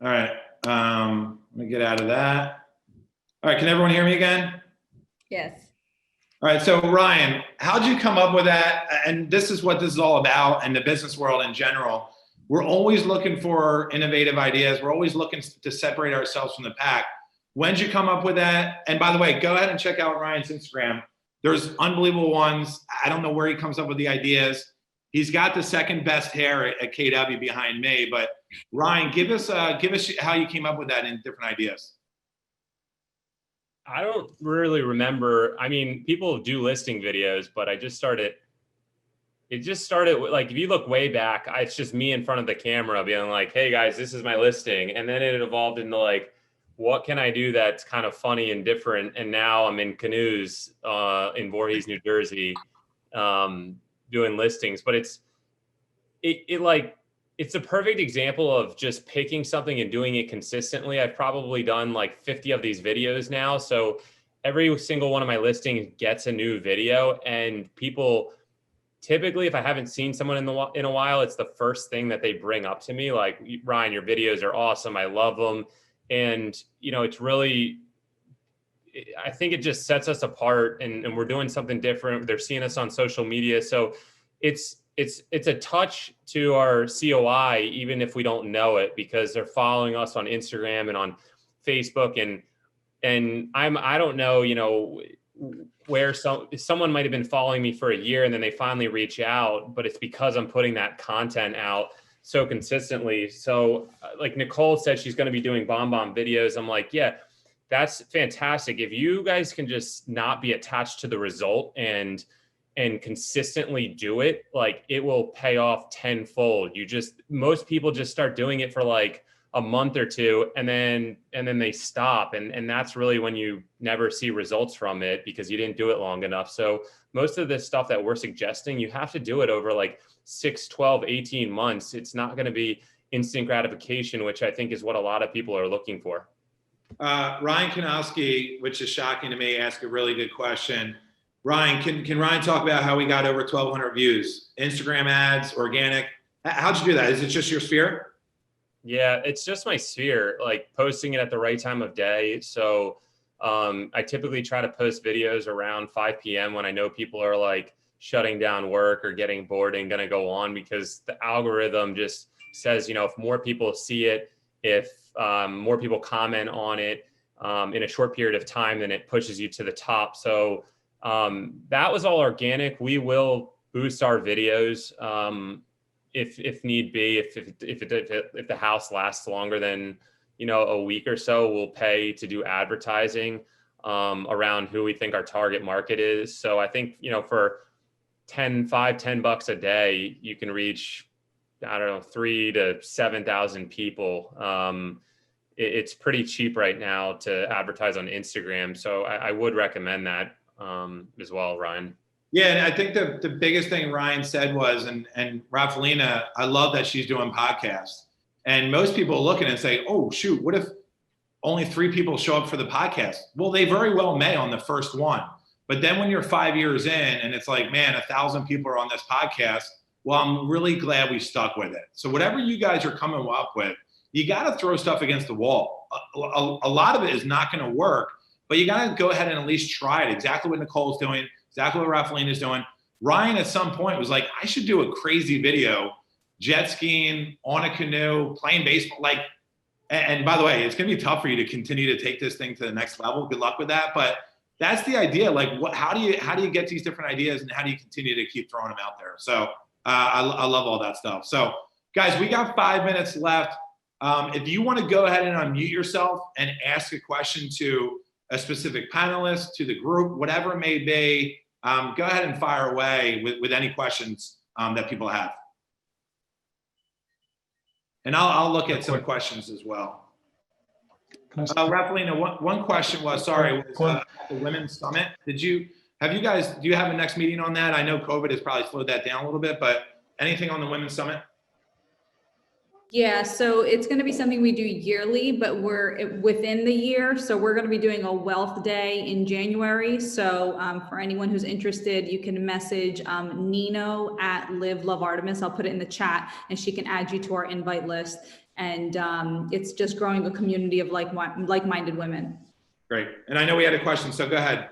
All right, let me get out of that. All right, can everyone hear me again? Yes. All right, so Ryan, how'd you come up with that? And this is what this is all about in the business world in general. We're always looking for innovative ideas. We're always looking to separate ourselves from the pack. When'd you come up with that? And by the way, go ahead and check out Ryan's Instagram. There's unbelievable ones. I don't know where he comes up with the ideas. He's got the second best hair at KW behind me, but Ryan, give us how you came up with that and different ideas. I don't really remember. I mean, people do listing videos, but it just started with, like, if you look way back, it's just me in front of the camera being like, hey guys, this is my listing. And then it evolved into like, what can I do that's kind of funny and different? And now I'm in canoes in Voorhees, New Jersey, doing listings. But it's a perfect example of just picking something and doing it consistently. I've probably done like 50 of these videos now. So every single one of my listings gets a new video, and people typically, if I haven't seen someone in a while, it's the first thing that they bring up to me. Like, Ryan, your videos are awesome. I love them. And, you know, it's really, I think it just sets us apart, and we're doing something different. They're seeing us on social media. So it's a touch to our COI, even if we don't know it, because they're following us on Instagram and on Facebook. And I don't know, you know, where someone might've been following me for a year and then they finally reach out, but it's because I'm putting that content out so consistently. So like Nicole said, she's going to be doing bomb videos. I'm like, yeah, that's fantastic. If you guys can just not be attached to the result and consistently do it, like, it will pay off tenfold. Most people just start doing it for like a month or two, and then they stop. And that's really when you never see results from it, because you didn't do it long enough. So most of this stuff that we're suggesting, you have to do it over like 6, 12, 18 months. It's not going to be instant gratification, which I think is what a lot of people are looking for. Ryan Kanowski, which is shocking to me, asked a really good question. Ryan, can Ryan talk about how we got over 1,200 views? Instagram ads, organic. How'd you do that? Is it just your sphere? Yeah, it's just my sphere, like posting it at the right time of day. So I typically try to post videos around 5 p.m. when I know people are like shutting down work or getting bored and going to go on, because the algorithm just says, you know, if more people see it, if more people comment on it in a short period of time, then it pushes you to the top. So that was all organic. We will boost our videos if need be. If the house lasts longer than, you know, a week or so, we'll pay to do advertising around who we think our target market is. So I think, you know, for $10 a day, you can reach, I don't know, 3,000 to 7,000 people. It's pretty cheap right now to advertise on Instagram. So I would recommend that as well, Ryan. Yeah, and I think the biggest thing Ryan said was, and Rafalina, I love that she's doing podcasts. And most people look at it and say, oh, shoot, what if only 3 people show up for the podcast? Well, they very well may on the first one. But then when you're 5 years in and it's like, man, 1,000 people are on this podcast, well, I'm really glad we stuck with it. So whatever you guys are coming up with, you got to throw stuff against the wall. A lot of it is not going to work, but you got to go ahead and at least try it. Exactly what Nicole's doing, exactly what Rafalina is doing. Ryan at some point was like, I should do a crazy video, jet skiing, on a canoe, playing baseball. Like, and by the way, it's going to be tough for you to continue to take this thing to the next level. Good luck with that. But that's the idea. Like, how do you get these different ideas, and how do you continue to keep throwing them out there? So I love all that stuff. So guys, we got 5 minutes left. If you want to go ahead and unmute yourself and ask a question to a specific panelist, to the group, whatever it may be, go ahead and fire away with any questions that people have. And I'll look at some questions as well. Rafalina, one question was, the Women's Summit. Do you have a next meeting on that? I know COVID has probably slowed that down a little bit, but anything on the Women's Summit? Yeah, so it's going to be something we do yearly, but we're within the year. So we're going to be doing a wealth day in January. So for anyone who's interested, you can message Nino at Live Love Artemis. I'll put it in the chat and she can add you to our invite list. And it's just growing a community of like-minded women. Great. And I know we had a question, so go ahead.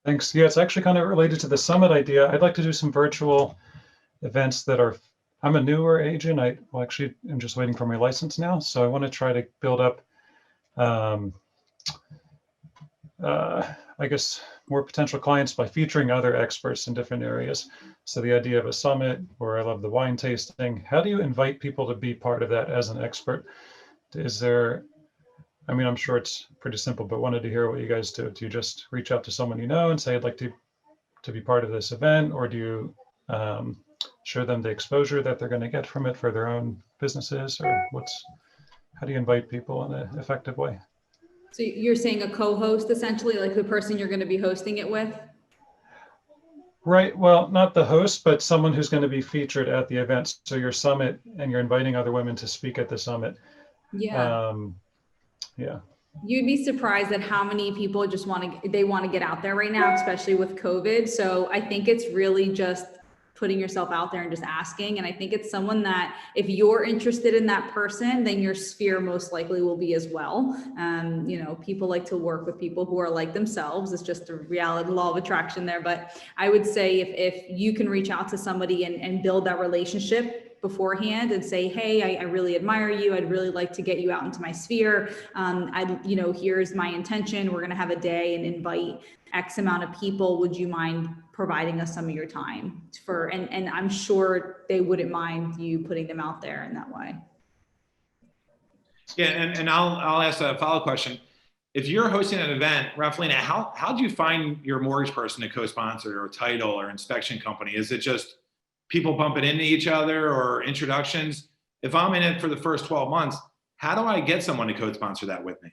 Thanks. Yeah, it's actually kind of related to the summit idea. I'd like to do some virtual events that are, I'm a newer agent. Actually am just waiting for my license now. So I want to try to build up, I guess, more potential clients by featuring other experts in different areas. So the idea of a summit, or I love the wine tasting. How do you invite people to be part of that as an expert? Is there, I mean, I'm sure it's pretty simple, but wanted to hear what you guys do. Do you just reach out to someone you know and say, I'd like to be part of this event? Or do you show them the exposure that they're going to get from it for their own businesses? Or how do you invite people in an effective way? So you're saying a co-host, essentially, like the person you're going to be hosting it with? Right. Well, not the host, but someone who's going to be featured at the event. So your summit, and you're inviting other women to speak at the summit. Yeah. Yeah. You'd be surprised at how many people just want to get out there right now, especially with COVID. So I think it's really just putting yourself out there and just asking. And I think it's someone that if you're interested in that person, then your sphere most likely will be as well. You know, people like to work with people who are like themselves. It's just a reality, law of attraction there. But I would say if you can reach out to somebody and build that relationship beforehand and say, hey, I really admire you. I'd really like to get you out into my sphere. Here's my intention. We're going to have a day and invite X amount of people. Would you mind providing us some of your time and I'm sure they wouldn't mind you putting them out there in that way. Yeah. And I'll ask a follow-up question. If you're hosting an event, Rafalina, how do you find your mortgage person to co-sponsor or title or inspection company? Is it just people bumping into each other or introductions? If I'm in it for the first 12 months, how do I get someone to co-sponsor that with me?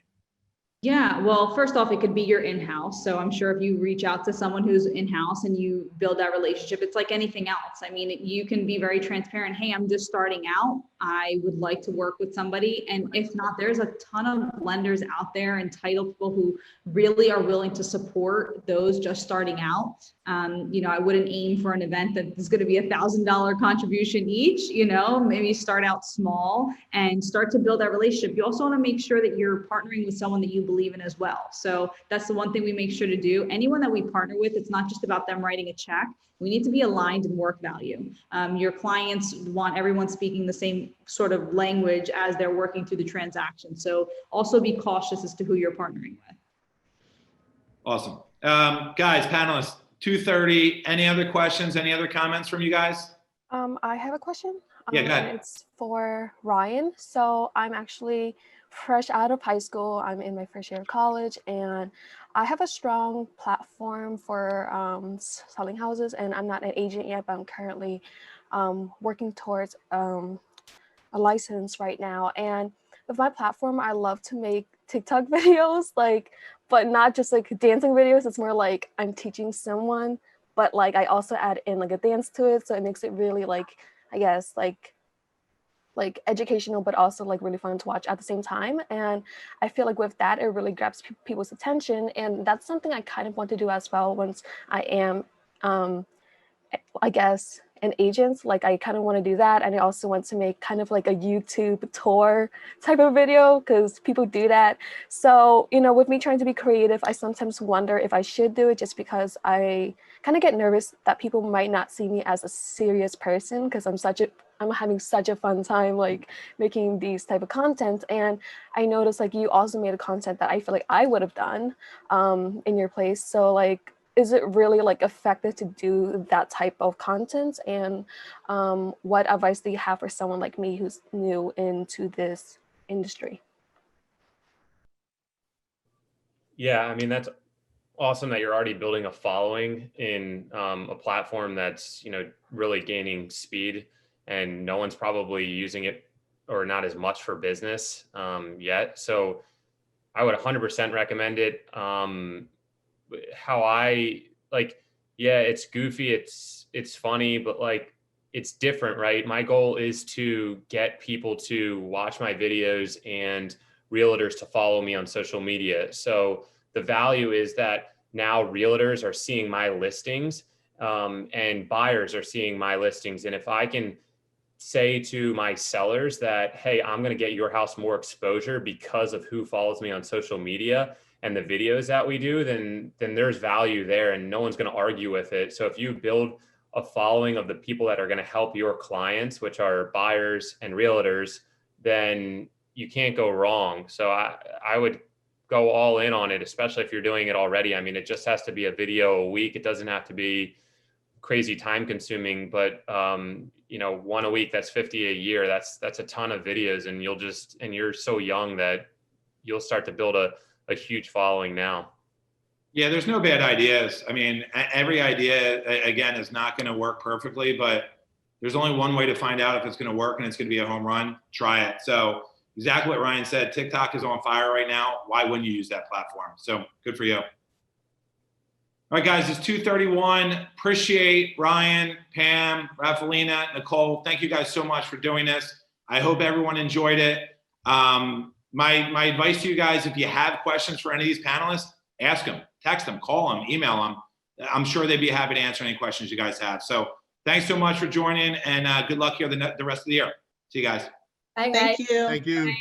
Yeah, well, first off, it could be your in-house. So I'm sure if you reach out to someone who's in-house and you build that relationship, it's like anything else. I mean, you can be very transparent. Hey, I'm just starting out. I would like to work with somebody. And if not, there's a ton of lenders out there and title people who really are willing to support those just starting out. I wouldn't aim for an event that is going to be $1,000 contribution each, maybe start out small and start to build that relationship. You also want to make sure that you're partnering with someone that you believe in as well. So that's the one thing we make sure to do. Anyone that we partner with, it's not just about them writing a check. We need to be aligned in work value. Your clients want everyone speaking the same sort of language as they're working through the transaction. So also be cautious as to who you're partnering with. Awesome. Guys, panelists, 2:30. Any other questions? Any other comments from you guys? I have a question. Yeah, go ahead. It's for Ryan. So I'm actually fresh out of high school. I'm in my first year of college, and I have a strong platform for selling houses, and I'm not an agent yet, but I'm currently working towards a license right now. And with my platform, I love to make TikTok videos, but not just like dancing videos. It's more like I'm teaching someone, but like I also add in like a dance to it. So it makes it really like educational, but also like really fun to watch at the same time. And I feel like with that, it really grabs people's attention. And that's something I kind of want to do as well once I am, I guess, an agent. Like I kind of want to do that. And I also want to make kind of like a YouTube tour type of video because people do that. So, with me trying to be creative, I sometimes wonder if I should do it just because I kind of get nervous that people might not see me as a serious person because I'm having such a fun time like making these type of content. And I noticed like you also made a content that I feel like I would have done in your place. So like, is it really like effective to do that type of content? And what advice do you have for someone like me who's new into this industry? Yeah, I mean, that's awesome that you're already building a following in a platform that's, really gaining speed, and no one's probably using it or not as much for business yet. So I would 100% recommend it. How I like, yeah, it's goofy, it's funny, but like it's different, right? My goal is to get people to watch my videos and realtors to follow me on social media. So the value is that now realtors are seeing my listings, and buyers are seeing my listings. And if I can say to my sellers that, hey, I'm going to get your house more exposure because of who follows me on social media and the videos that we do, then there's value there, and no one's going to argue with it. So if you build a following of the people that are going to help your clients, which are buyers and realtors, then you can't go wrong. So I would go all in on it, especially if you're doing it already. I mean, it just has to be a video a week. It doesn't have to be crazy time consuming, but you know, one a week, that's 50 a year. That's a ton of videos, and you're so young that you'll start to build a huge following now. Yeah, there's no bad ideas. I mean, every idea, again, is not going to work perfectly, but there's only one way to find out if it's going to work, and it's going to be a home run. Try it. So exactly what Ryan said, TikTok is on fire right now. Why wouldn't you use that platform? So good for you. All right, guys, it's 2:31. Appreciate Ryan, Pam, Rafalina, Nicole. Thank you guys so much for doing this. I hope everyone enjoyed it. My advice to you guys, if you have questions for any of these panelists, ask them, text them, call them, email them. I'm sure they'd be happy to answer any questions you guys have. So thanks so much for joining, and good luck here the rest of the year. See you guys. Bye, guys. Thank you. Thank you. Bye.